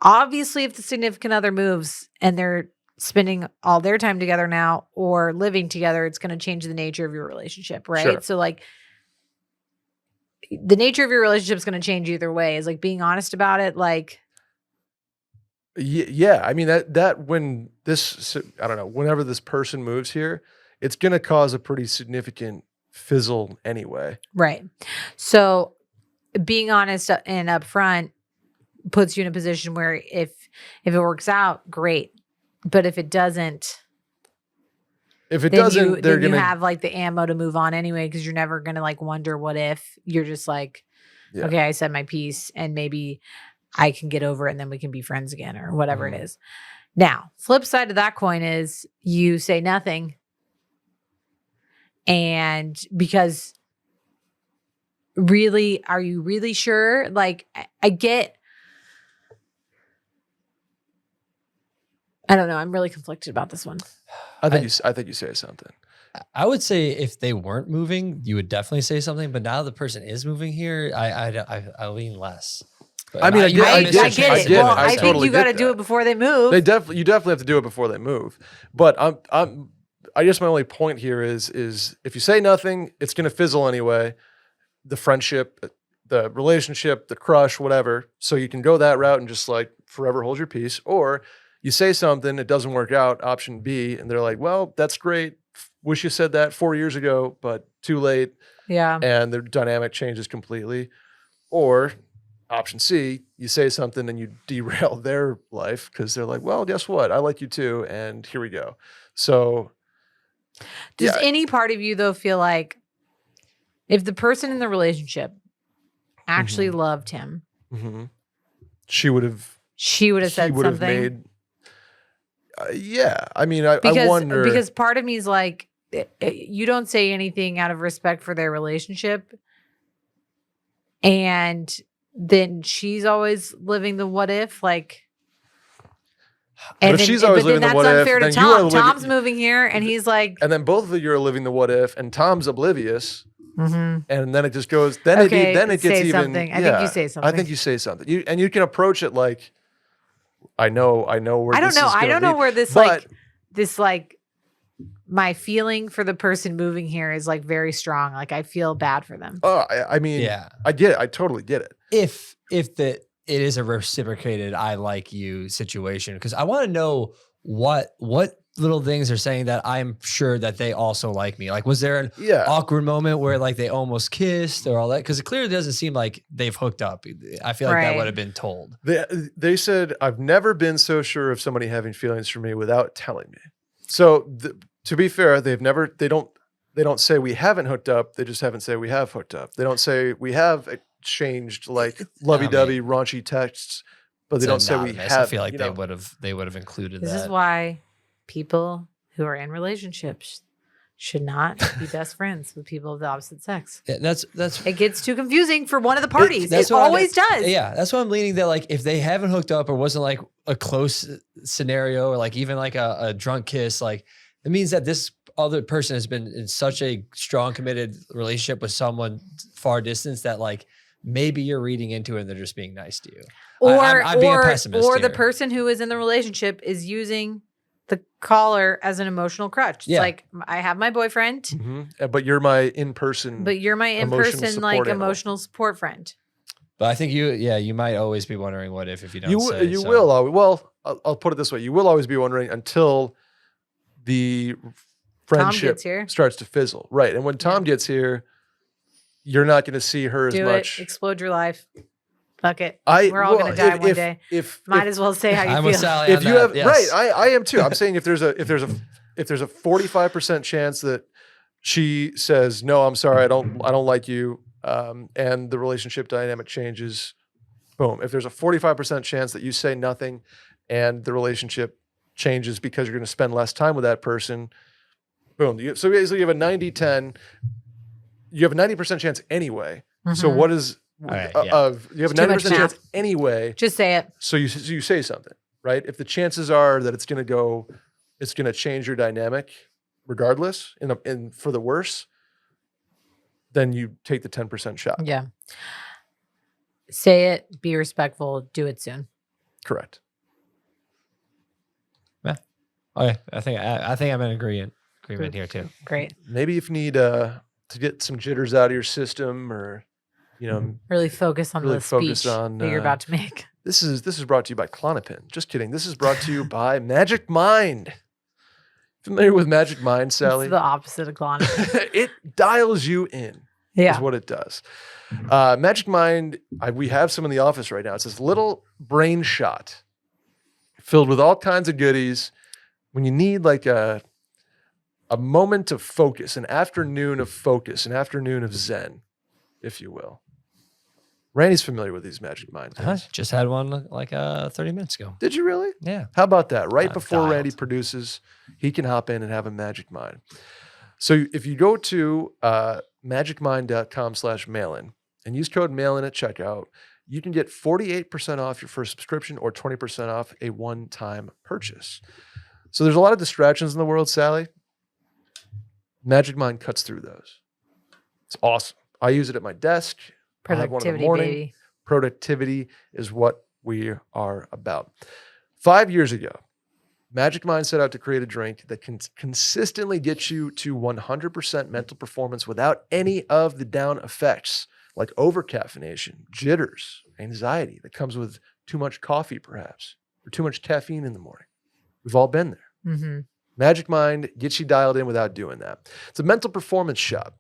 obviously if the significant other moves and they're spending all their time together now or living together, it's going to change the nature of your relationship, right? Sure. So like, the nature of your relationship is going to change either way. Is like being honest about it. Like, yeah, I mean that when this, I don't know, whenever this person moves here, it's going to cause a pretty significant fizzle anyway. Right. So being honest and upfront puts you in a position where if it works out, great. But if it doesn't, they're going to have like the ammo to move on anyway, because you're never going to like wonder what if. You're just like, okay, I said my piece, and maybe I can get over it, and then we can be friends again, or whatever it is. Now, flip side of that coin is you say nothing. And because really, are you really sure? Like, I don't know. I'm really conflicted about this one. I think you say something. I would say if they weren't moving, you would definitely say something. But now the person is moving here, I lean less. But I mean, I get it. Well, I think you got to do it before they move. You definitely have to do it before they move. But I guess my only point here is if you say nothing, it's going to fizzle anyway. The friendship, the relationship, the crush, whatever. So you can go that route and just like forever hold your peace. Or you say something, it doesn't work out, option B, and they're like, well, that's great. Wish you said that 4 years ago, but too late. Yeah. And their dynamic changes completely. Or option C, you say something and you derail their life because they're like, well, guess what? I like you too. And here we go. So does any part of you though feel like if the person in the relationship actually loved him, she would have said something? Yeah. I mean, I wonder. Because part of me is like, you don't say anything out of respect for their relationship. And then she's always living the what if, like. And if she's always living the what if, then that's unfair to Tom. Tom's moving here, and he's like, and then both of you are living the what if, and Tom's oblivious, and then it just goes. Then it gets even. Something. I think you say something. I think you say something. You can approach it like, I know where. I don't know where this like my feeling for the person moving here is like very strong. Like I feel bad for them. Oh, I mean, yeah, I get it. I totally get it. If it is a reciprocated I like you situation, because I want to know what little things are saying that I'm sure that they also like me. Like, was there an awkward moment where like they almost kissed or all that? Because it clearly doesn't seem like they've hooked up. I feel like that would have been told. They said, I've never been so sure of somebody having feelings for me without telling me. So to be fair, they don't they don't say we haven't hooked up. They just haven't said we have hooked up. They don't say we have exchanged like lovey-dovey, raunchy texts, but they don't say we anonymous. have. I feel like they would have included This that. is why people who are in relationships should not be best friends with people of the opposite sex. Yeah, that's It gets too confusing for one of the parties. That's It what always does. Yeah, that's why I'm leaning that like if they haven't hooked up or wasn't like a close scenario or like even like a drunk kiss, like it means that this other person has been in such a strong committed relationship with someone far distance that like maybe you're reading into it and they're just being nice to you. I'm being a pessimist or the here. person who is in the relationship is using the caller as an emotional crutch. It's Yeah. like, I have my boyfriend, But you're my in-person. but you're my Emotional in-person support like animal. emotional support friend. But I think you might always be wondering what if you don't you say. you so. will always. Well, I'll put it this way: you will always be wondering until the friendship gets here. starts to fizzle, right? And when Tom gets here, you're not going to see her as Do much. it. Explode your life. Fuck it. We're all going to die one day. Might as well say how you I'm feel. with Sally If on you that, have yes. right, I am too. I'm saying if there's a 45% chance that she says no, I'm sorry, I don't like you, and the relationship dynamic changes. Boom. If there's a 45% chance that you say nothing, and the relationship changes because you're going to spend less time with that person. Boom. So basically, you have a 90-10. You have a 90% chance anyway. So Mhm. what is Right, of you have a It's too much 90% chance math. anyway. Just say it. So you say something, right? If the chances are that it's going to change your dynamic, regardless, in for the worse, then you take the 10% shot. Yeah. Say it. Be respectful. Do it soon. Correct. Okay, I think I'm in agreement here too. Great. Maybe if you need to get some jitters out of your system, or Really focus on Really the focus speech on, that you're about to make. this is brought to you by Klonopin. Just kidding. This is brought to you by Magic Mind. Familiar with Magic Mind, Sally? It's the opposite of Klonopin. It dials you in. Yeah. Is what it does. Magic Mind, we have some in the office right now. It's this little brain shot filled with all kinds of goodies. When you need like a moment of focus, an afternoon of focus, an afternoon of zen, if you will. Randy's familiar with these Magic Mind things. Just had one like 30 minutes ago. Did you really? Yeah. How about that? Right before Dialed. Randy produces, he can hop in and have a Magic Mind. So if you go to magicmind.com/mailin and use code mailin at checkout, you can get 48% off your first subscription or 20% off a one-time purchase. So there's a lot of distractions in the world, Sally. Magic Mind cuts through those. It's awesome. I use it at my desk. I have one in the Productivity, morning. baby. Productivity is what we are about. 5 years ago, Magic Mind set out to create a drink that can consistently get you to 100% mental performance without any of the down effects like over-caffeination, jitters, anxiety that comes with too much coffee perhaps, or too much caffeine in the morning. We've all been there. Mm-hmm. Magic Mind gets you dialed in without doing that. It's a mental performance shot,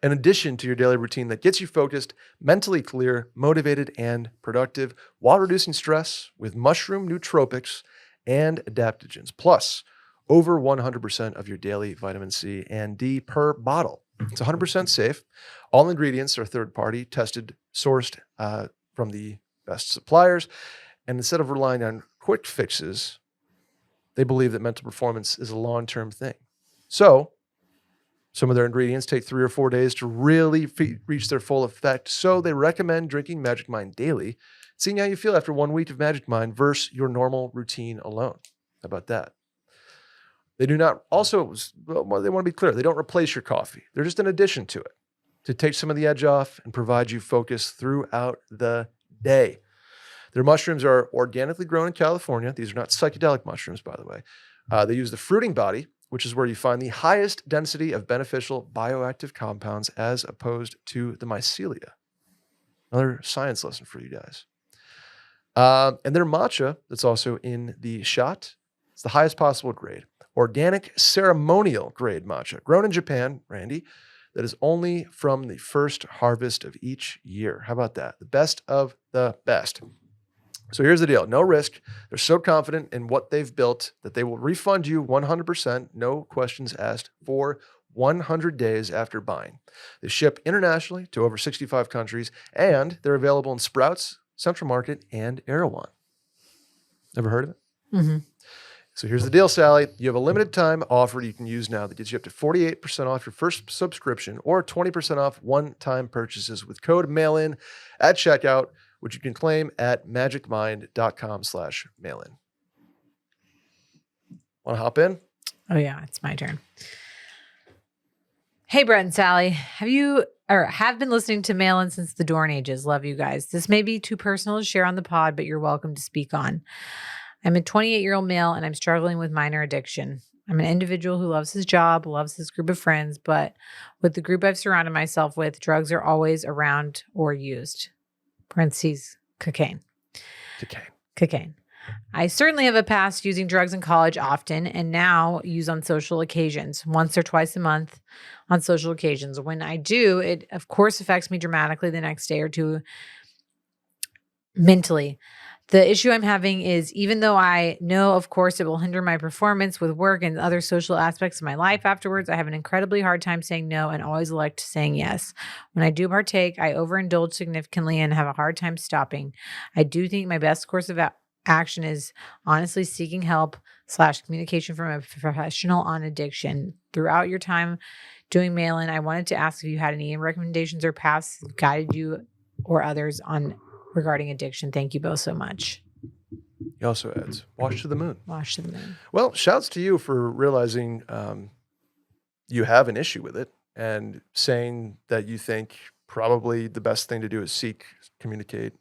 an addition to your daily routine that gets you focused, mentally clear, motivated, and productive while reducing stress with mushroom nootropics and adaptogens, plus over 100% of your daily vitamin C and D per bottle. It's 100% safe. All ingredients are third-party, tested, sourced from the best suppliers. And instead of relying on quick fixes, they believe that mental performance is a long-term thing. So some of their ingredients take 3 or 4 days to really reach their full effect. So they recommend drinking Magic Mind daily, seeing how you feel after 1 week of Magic Mind versus your normal routine alone. How about that? They do not also, well, they want to be clear, they don't replace your coffee. They're just an addition to it to take some of the edge off and provide you focus throughout the day. Their mushrooms are organically grown in California. These are not psychedelic mushrooms, by the way. They use the fruiting body, which is where you find the highest density of beneficial bioactive compounds as opposed to the mycelia. Another science lesson for you guys. And their matcha that's also in the shot, it's the highest possible grade. Organic ceremonial grade matcha, grown in Japan, Randy, that is only from the first harvest of each year. How about that? The best of the best. So here's the deal. No risk. They're so confident in what they've built that they will refund you 100%, no questions asked, for 100 days after buying. They ship internationally to over 65 countries, and they're available in Sprouts, Central Market, and Erewhon. Ever heard of it? Mm-hmm. So here's the deal, Sally. You have a limited time offer you can use now that gets you up to 48% off your first subscription or 20% off one-time purchases with code MAILIN at checkout, which you can claim at magicmind.com/mailin. Want to hop in? Oh, yeah. It's my turn. Hey, Brett and Sally. Have been listening to Mail-In since the Dorn Ages. Love you guys. This may be too personal to share on the pod, but you're welcome to speak on. I'm a 28-year-old male, and I'm struggling with minor addiction. I'm an individual who loves his job, loves his group of friends, but with the group I've surrounded myself with, drugs are always around or used. Parentheses, cocaine. I certainly have a past using drugs in college often, and now use on social occasions, once or twice a month on social occasions. When I do, it of course affects me dramatically the next day or two mentally. The issue I'm having is, even though I know, of course, it will hinder my performance with work and other social aspects of my life afterwards, I have an incredibly hard time saying no and always elect saying yes. When I do partake, I overindulge significantly and have a hard time stopping. I do think my best course of action is honestly seeking help / communication from a professional on addiction. Throughout your time doing mail-in, I wanted to ask if you had any recommendations or paths guided you or others on regarding addiction. Thank you both so much. He also adds, wash to the moon. Wash to the moon. Well, shouts to you for realizing you have an issue with it and saying that you think probably the best thing to do is communicate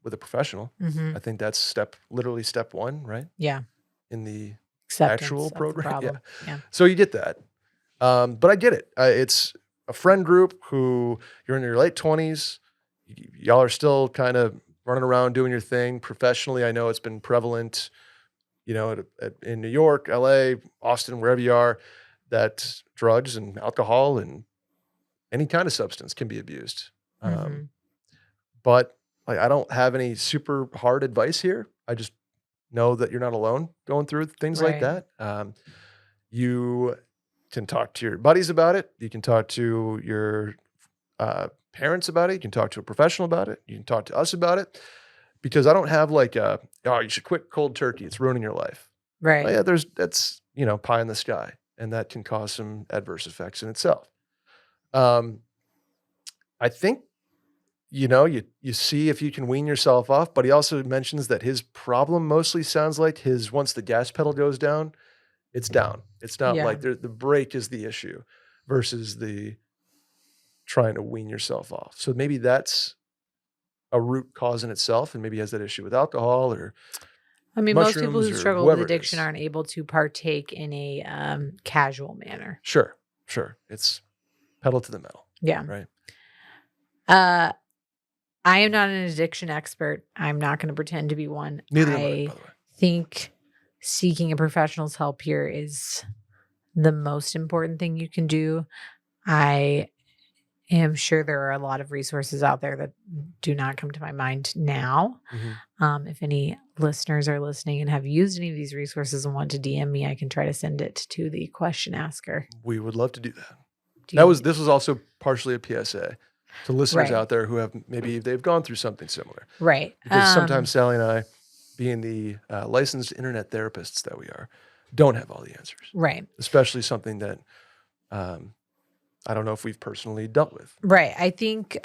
with a professional. Mm-hmm. I think that's literally step one, right? Yeah. In the Acceptance actual of the program. problem. Yeah. So you get that. But I get it. It's a friend group who you're in your late 20s. Y'all are still kind of running around doing your thing. Professionally, I know it's been prevalent, in New York, LA, Austin, wherever you are, that drugs and alcohol and any kind of substance can be abused. Mm-hmm. But I don't have any super hard advice here. I just know that you're not alone going through things like that. You can talk to your buddies about it. You can talk to your parents about it. You can talk to a professional about it. You can talk to us about it, because I don't have you should quit cold turkey. It's ruining your life. Right. Yeah, that's pie in the sky, and that can cause some adverse effects in itself. I think, you see if you can wean yourself off, but he also mentions that his problem mostly sounds like once the gas pedal goes down, it's down. It's not like the brake is the issue versus the trying to wean yourself off. So maybe that's a root cause in itself, and maybe he has that issue with alcohol or most people who struggle with addiction aren't able to partake in a casual manner. Sure. It's pedal to the metal. Yeah. Right. I am not an addiction expert. I'm not going to pretend to be one. Neither am I, by the way. Think seeking a professional's help here is the most important thing you can do. I am sure there are a lot of resources out there that do not come to my mind now. Mm-hmm. If any listeners are listening and have used any of these resources and want to DM me, I can try to send it to the question asker. We would love to do that. This was also partially a PSA to listeners out there who have they've gone through something similar. Right. Because sometimes Sally and I, being the licensed internet therapists that we are, don't have all the answers. Right. Especially something that I don't know if we've personally dealt with. Right. I think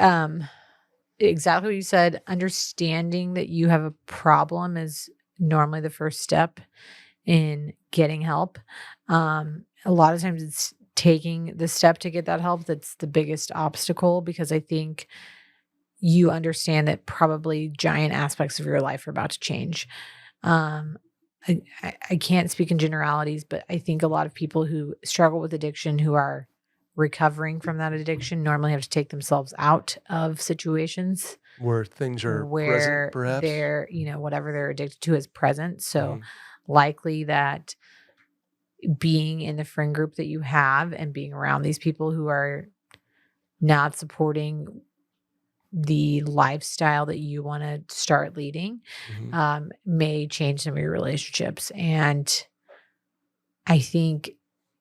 exactly what you said. Understanding that you have a problem is normally the first step in getting help. A lot of times it's taking the step to get that help that's the biggest obstacle, because I think you understand that probably giant aspects of your life are about to change. I can't speak in generalities, but I think a lot of people who struggle with addiction, who are recovering from that addiction, normally have to take themselves out of situations where things are present, perhaps. They're, whatever they're addicted to is present. So likely that being in the friend group that you have and being around these people who are not supporting the lifestyle that you want to start leading may change some of your relationships. And I think,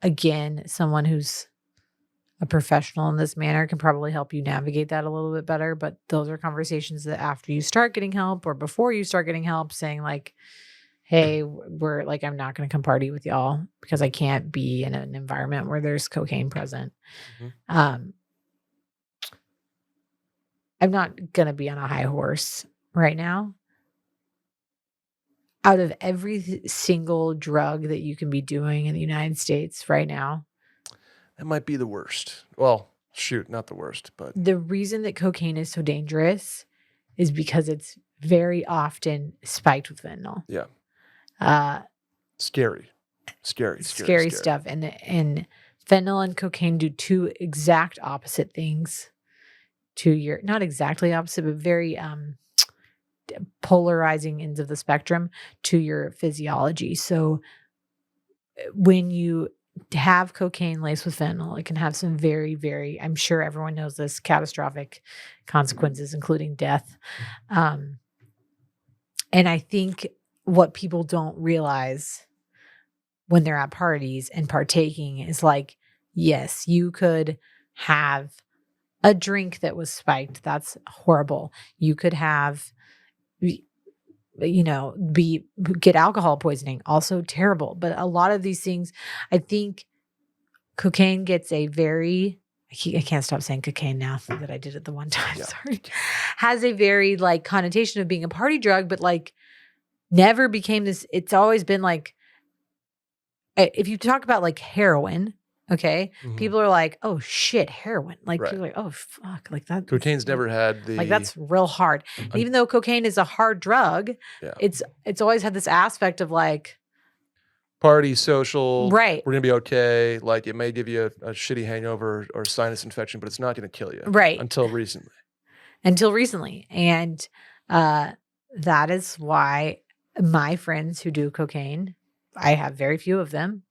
again, someone who's a professional in this manner can probably help you navigate that a little bit better. But those are conversations that after you start getting help or before you start getting help, saying like, hey, we're like, I'm not going to come party with y'all because I can't be in an environment where there's cocaine present. Mhm. I'm not going to be on a high horse right now. Out of every single drug that you can be doing in the United States right now, That might be the worst. Well, shoot, not the worst, but the reason that cocaine is so dangerous is because it's very often spiked with fentanyl. yeah, Uh, scary stuff. And fentanyl and cocaine do two exact opposite things to your, not exactly opposite, but very polarizing ends of the spectrum to your physiology. So when you have cocaine laced with fentanyl, it can have some very, very, I'm sure everyone knows this, catastrophic consequences, including death. And I think what people don't realize when they're at parties and partaking is like, yes, you could have a drink that was spiked. That's horrible. You could have, get alcohol poisoning, also terrible. But a lot of these things, I think cocaine gets a very, I can't stop saying cocaine now that I did it the one time, sorry, has a very like connotation of being a party drug, but like never became this. It's always been like, if you talk about like heroin, okay, people are like, oh shit, heroin. Like people are like, oh fuck, like that. Cocaine's never had the like that's real hard. And even though cocaine is a hard drug, it's always had this aspect of like party, social, right? We're gonna be okay. Like it may give you a shitty hangover or sinus infection, but it's not gonna kill you, right? Until recently, and that is why my friends who do cocaine, I have very few of them.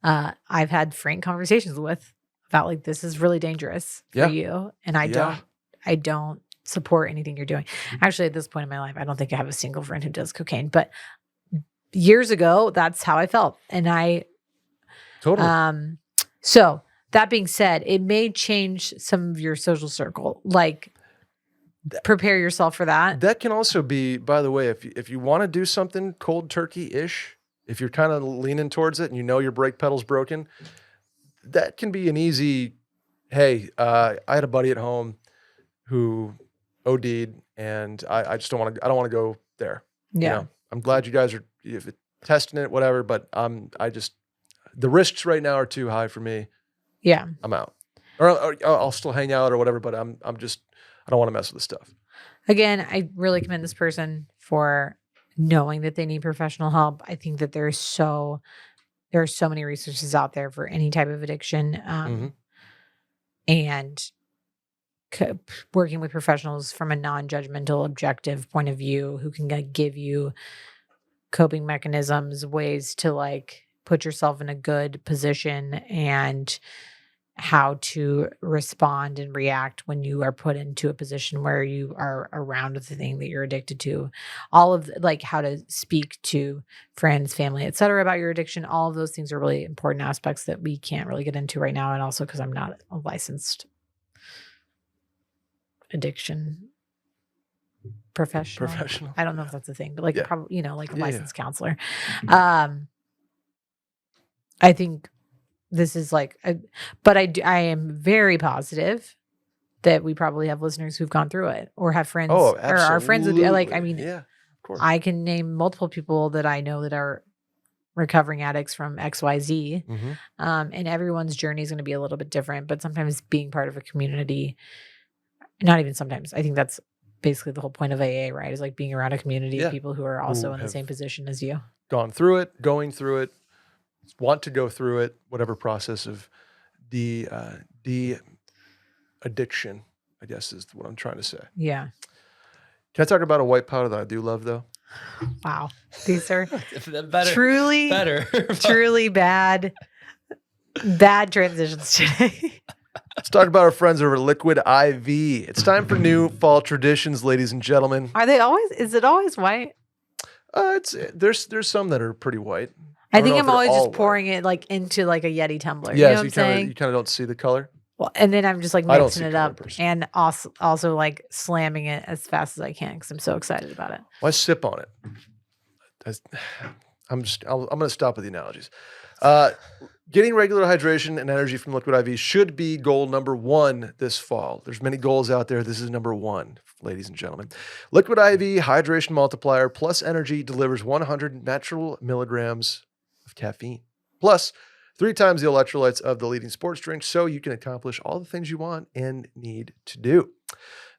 I've had frank conversations with about like, this is really dangerous for you. And I don't support anything you're doing. Actually, at this point in my life, I don't think I have a single friend who does cocaine, but years ago, that's how I felt. And I totally. So that being said, it may change some of your social circle. Like prepare yourself for that. That can also be, by the way, if you want to do something cold turkey-ish, if you're kind of leaning towards it and you know your brake pedal's broken, that can be an easy, hey, I had a buddy at home who OD'd and I just don't want to go there. Yeah. You know, I'm glad you guys are testing it, whatever, but the risks right now are too high for me. Yeah. I'm out. Or I'll still hang out or whatever, but I don't want to mess with this stuff. Again, I really commend this person for knowing that they need professional help. I think that there are so many resources out there for any type of addiction. And working with professionals from a non-judgmental, objective point of view who can give you coping mechanisms, ways to like put yourself in a good position and how to respond and react when you are put into a position where you are around the thing that you're addicted to. All of like how to speak to friends, family, etc. about your addiction. All of those things are really important aspects that we can't really get into right now. And also because I'm not a licensed addiction professional. I don't know if that's a thing, but like probably, like a licensed counselor. I think this is like, but I am very positive that we probably have listeners who've gone through it or have friends or are friends with, like, I mean, of course. I can name multiple people that I know that are recovering addicts from XYZ. And everyone's journey is going to be a little bit different, but sometimes being part of a community, not even sometimes, I think that's basically the whole point of AA, right? Is like being around a community of people who are also in the same position as you. Gone through it, going through it, want to go through it, whatever process of the addiction, I guess is what I'm trying to say. Yeah. Can I talk about a white powder that I do love though? Wow. These are better, truly bad transitions today. Let's talk about our friends over at Liquid IV. It's time for new fall traditions, ladies and gentlemen. Is it always white? There's some that are pretty white. I think I'm always just pouring it like into like a Yeti tumbler. Yeah, you know what I'm saying? You kind of don't see the color. Well, and then I'm just like I don't mixing see it color up personally. and also like slamming it as fast as I can because I'm so excited about it. Why sip on it? I'm going to stop with the analogies. Getting regular hydration and energy from Liquid IV should be goal number 1 this fall. There's many goals out there. This is number 1, ladies and gentlemen. Liquid IV Hydration Multiplier Plus Energy delivers 100 natural milligrams of caffeine, plus 3 times the electrolytes of the leading sports drink, so you can accomplish all the things you want and need to do.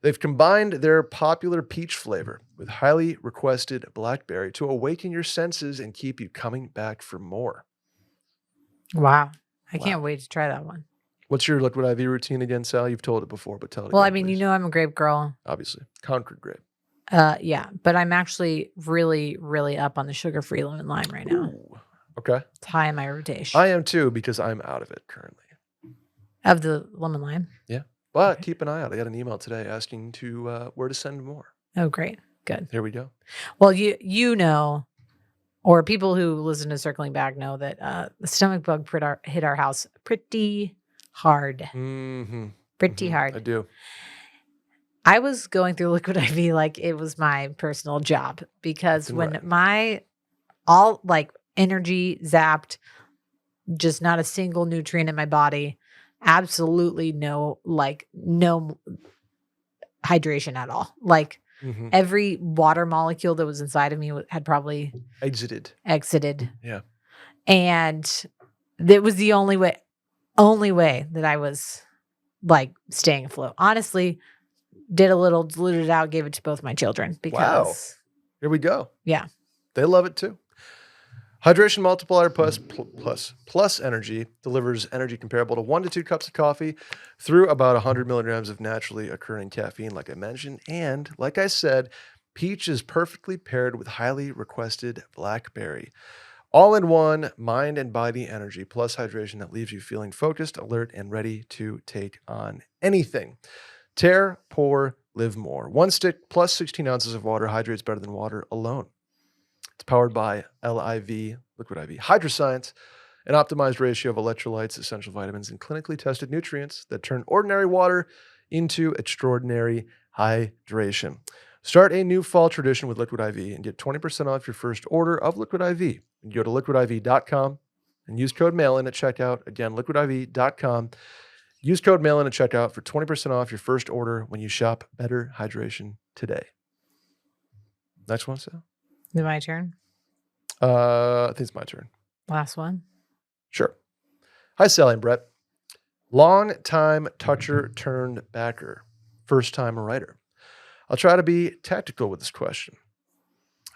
They've combined their popular peach flavor with highly requested blackberry to awaken your senses and keep you coming back for more. Wow. I Wow. can't wait to try that one. What's your Liquid IV routine again, Sal? You've told it before, but tell it Well, again, I mean, please. I'm a grape girl. Obviously. Concord grape. Yeah, but I'm actually really, really up on the sugar-free lemon lime right now. Ooh. Okay. It's high in my rotation. I am too, because I'm out of it currently. Of the lemon lime? Yeah. But Okay. keep an eye out. I got an email today asking to where to send more. Oh, great. Good. Here we go. Well, you know, or people who listen to Circling Back know that the stomach bug hit our house pretty hard. Mm-hmm. Pretty hard. I do. I was going through Liquid IV like it was my personal job because Left and when right. my all like energy zapped, just not a single nutrient in my body, absolutely no hydration at all. Like Mm-hmm. every water molecule that was inside of me had probably Exited. exited. Yeah. And that was the only way that I was like staying afloat. Honestly, did a little, diluted it out, gave it to both my children because Here we go. Yeah. They love it too. Hydration Multiplier plus Energy delivers energy comparable to 1 to 2 cups of coffee through about 100 milligrams of naturally occurring caffeine, like I mentioned. And like I said, peach is perfectly paired with highly requested blackberry. All in one, mind and body energy plus hydration that leaves you feeling focused, alert, and ready to take on anything. Tear, pour, live more. 1 stick plus 16 ounces of water hydrates better than water alone. It's powered by LIV, Liquid IV, Hydroscience, an optimized ratio of electrolytes, essential vitamins, and clinically tested nutrients that turn ordinary water into extraordinary hydration. Start a new fall tradition with Liquid IV and get 20% off your first order of Liquid IV. You can go to liquidiv.com and use code MAILIN at checkout. Again, liquidiv.com. Use code MAILIN at checkout for 20% off your first order when you shop Better Hydration today. Next one, Sal? Is it my turn? I think it's my turn. Last one. Sure. Hi, Sally and Brett. Long time toucher turned backer. First time writer. I'll try to be tactical with this question.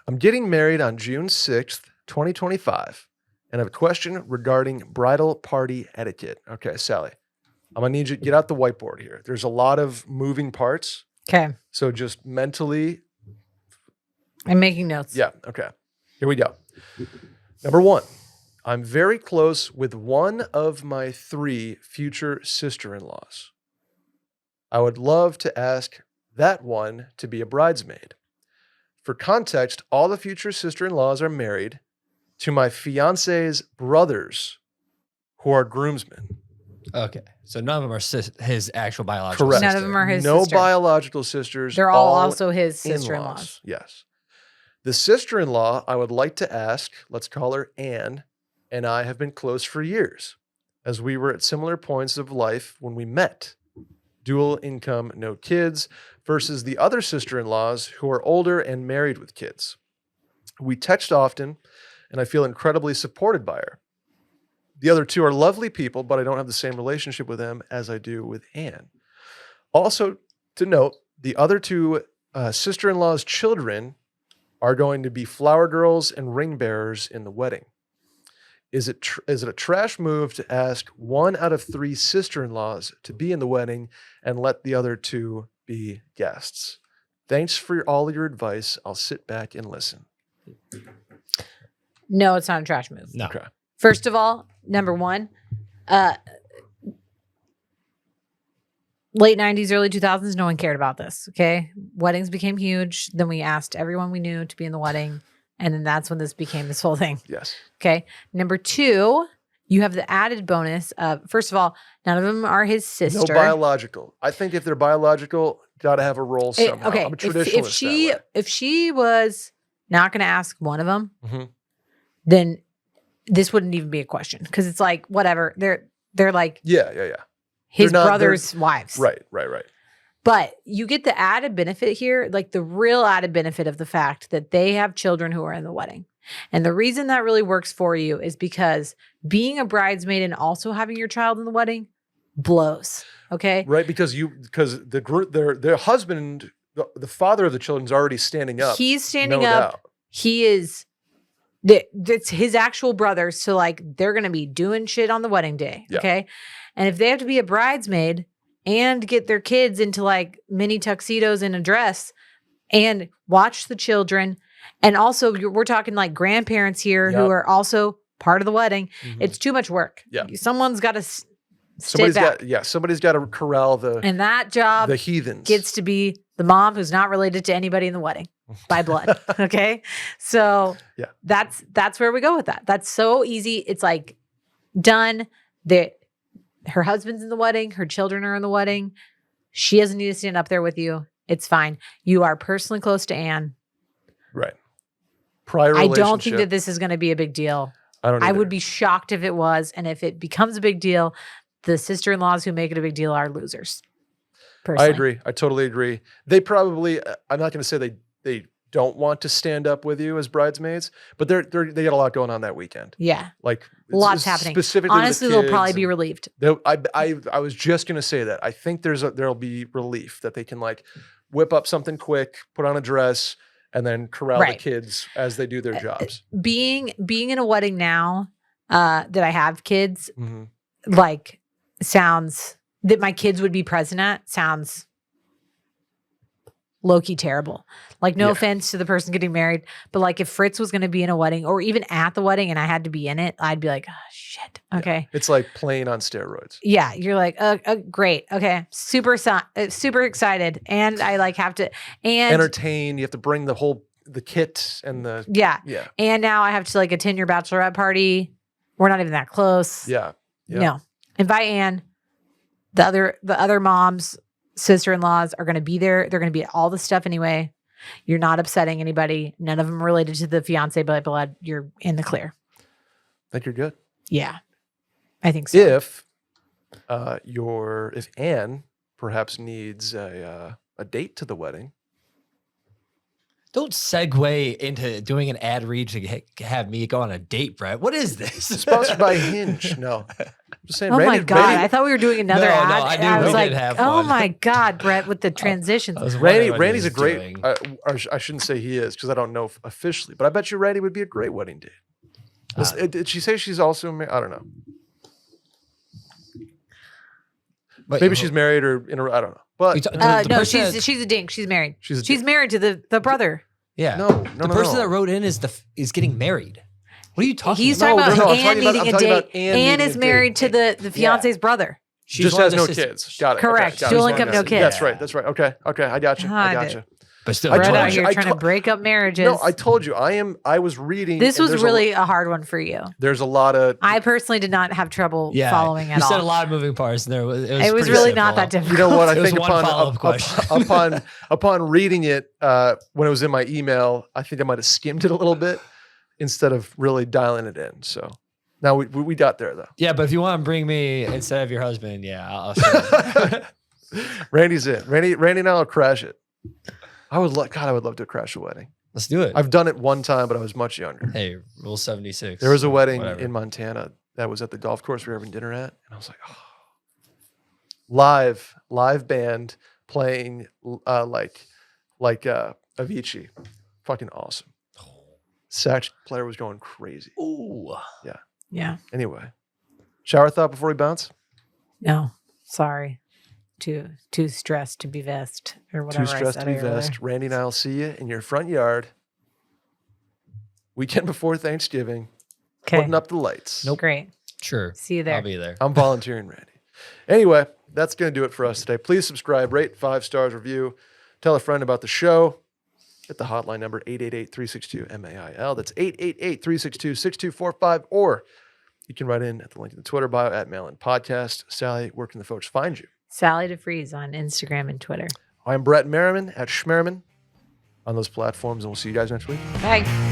I'm getting married on June 6th, 2025, and I have a question regarding bridal party etiquette. Okay, Sally, I'm going to need you to get out the whiteboard here. There's a lot of moving parts. Okay. So just mentally. I'm making notes. Yeah. Okay. Here we go. Number 1, I'm very close with one of my 3 future sister-in-laws. I would love to ask that one to be a bridesmaid. For context, all the future sister-in-laws are married to my fiance's brothers, who are groomsmen. Okay. So none of them are his actual biological Correct. None sister. of them are his No sister. biological sisters. They're all also his sister-in-laws. in-laws. Yes. The sister-in-law I would like to ask, let's call her Anne, and I have been close for years, as we were at similar points of life when we met. Dual income, no kids, versus the other sister-in-laws who are older and married with kids. We text often, and I feel incredibly supported by her. The other 2 are lovely people, but I don't have the same relationship with them as I do with Anne. Also, to note, the other 2 sister-in-law's children are going to be flower girls and ring bearers in the wedding. Is it a trash move to ask 1 out of 3 sister-in-laws to be in the wedding and let the other 2 be guests? Thanks for all your advice. I'll sit back and listen. No, it's not a trash move. No. Okay. First of all, number 1, late 90s, early 2000s, no one cared about this. Okay. Weddings became huge. Then we asked everyone we knew to be in the wedding. And then that's when this became this whole thing. Yes. Okay. Number 2, you have the added bonus of, first of all, none of them are his No sister. biological. I think if they're biological, got to have a role somehow. Okay, I'm a traditionalist if she was not going to ask one of them, Mhm. then this wouldn't even be a question because it's like whatever. They're like Yeah. his They're not- brother's wives. Right. But you get the added benefit here, like the real added benefit of the fact that they have children who are in the wedding. And the reason that really works for you is because being a bridesmaid and also having your child in the wedding blows. Okay. Right, because the group, their husband, the father of the children is already standing up. He's standing no up. doubt. He is. That's his actual brother. So like they're going to be doing shit on the wedding day. Yeah. Okay. And if they have to be a bridesmaid and get their kids into like mini tuxedos and a dress and watch the children. And also we're talking like grandparents here who Yep. are also part of the wedding. Mhm. It's too much work. Yeah. Someone's got to Somebody's back. somebody's got to corral the And that the heathens. gets to be the mom who's not related to anybody in the wedding by blood. Okay. So Yeah. that's where we go with that. That's so easy. It's like done. Her husband's in the wedding. Her children are in the wedding. She doesn't need to stand up there with you. It's fine. You are personally close to Anne. Right. Prior I relationship. don't think that this is going to be a big deal. I don't. I either. would be shocked if it was. And if it becomes a big deal, the sister-in-laws who make it a big deal are losers. I Personally. agree. I totally agree. They probably. I'm not going to say they don't want to stand up with you as bridesmaids, but they got a lot going on that weekend. Yeah. Like Lots happening. Specifically, with Honestly, the they'll kids probably be and- relieved. I was just gonna say that. I think there'll be relief that they can like whip up something quick, put on a dress, and then corral Right. the kids as they do their jobs. Being in a wedding now that I have kids, Mhm. like sounds that my kids would be present at sounds low-key terrible. Like no Yeah. offense to the person getting married, but like if Fritz was going to be in a wedding or even at the wedding and I had to be in it, I'd be like, oh, shit. Okay. It's like playing on steroids. Yeah. You're like, great. Okay. Super excited. And I like have to, and Entertain. You have to bring the kit and the yeah. yeah. And now I have to like attend your bachelorette party. We're not even that close. Yeah. No. Invite Anne. The other moms, sister-in-laws are going to be there. They're going to be at all the stuff anyway. You're not upsetting anybody. None of them related to the fiance by blood. You're in the clear. I think you're good. Yeah. I think so. If if Anne perhaps needs a date to the wedding. Don't segue into doing an ad read to have me go on a date, Brett. What is this? Sponsored by Hinge. No. I'm just saying. Oh my Randy, God. Randy, I thought we were doing another No, ad. no, I knew I we was did like, have oh one. my God, Brett, with the transitions. I was wondering what he Randy's a was great. doing. Or I shouldn't say he is because I don't know officially, but I bet you Randy would be a great wedding date. Did she say she's also married? I don't know. But- Maybe she's married or I don't know. But You ta- the No, person she's a dink. She's married. She's a She's dink. married to the brother. Yeah. No, The person that wrote in is getting married. What are you talking He's about? talking No, about I'm Anne talking about- needing I'm a talking date. about Anne Anne needing is a married date. to the fiance's brother. She's just one has of no the sisters. kids. Got it. Correct. Okay, got Dual it. income, no kids. That's right. That's right. Okay. I got you. I God. got you. But still, I Brett told out you- here I trying to told- break up marriages. No, I told you. I was reading. This and was there's really a hard one for you. There's a lot of. I personally did not have trouble yeah, following at you all. said a lot of moving parts, and it was It was pretty really simple. not that difficult. You know what? I It was think one follow-up question. upon reading it when it was in my email, I think I might have skimmed it a little bit instead of really dialing it in. So now we got there though. Yeah, but if you want to bring me instead of your husband, yeah, I'll show you. Randy's in. Randy and I'll crash it. I would love to crash a wedding. Let's do it. I've done it one time, but I was much younger. Hey, Rule 76. There was a wedding Whatever. in Montana that was at the golf course we were having dinner at, and I was like, oh. Live band playing like Avicii, fucking awesome. Sax player was going crazy. Ooh. Yeah. Anyway, shower thought before we bounce. No. Sorry. Too stressed to be vest or whatever. Too stressed to be vest. Randy and I'll see you in your front yard. Weekend before Thanksgiving. Okay. Putting up the lights. Nope. Great. Sure. See you there. I'll be there. I'm volunteering, Randy. Anyway, that's going to do it for us today. Please subscribe, rate 5 stars, review, tell a friend about the show. Hit the hotline number 888-362-MAIL. That's 888-362-6245. Or you can write in at the link in the Twitter bio at Mail In Podcast. Sally, where can the folks find you? Sally deFries on Instagram and Twitter. I'm Brett Merriman at Schmerriman on those platforms, and we'll see you guys next week. Bye.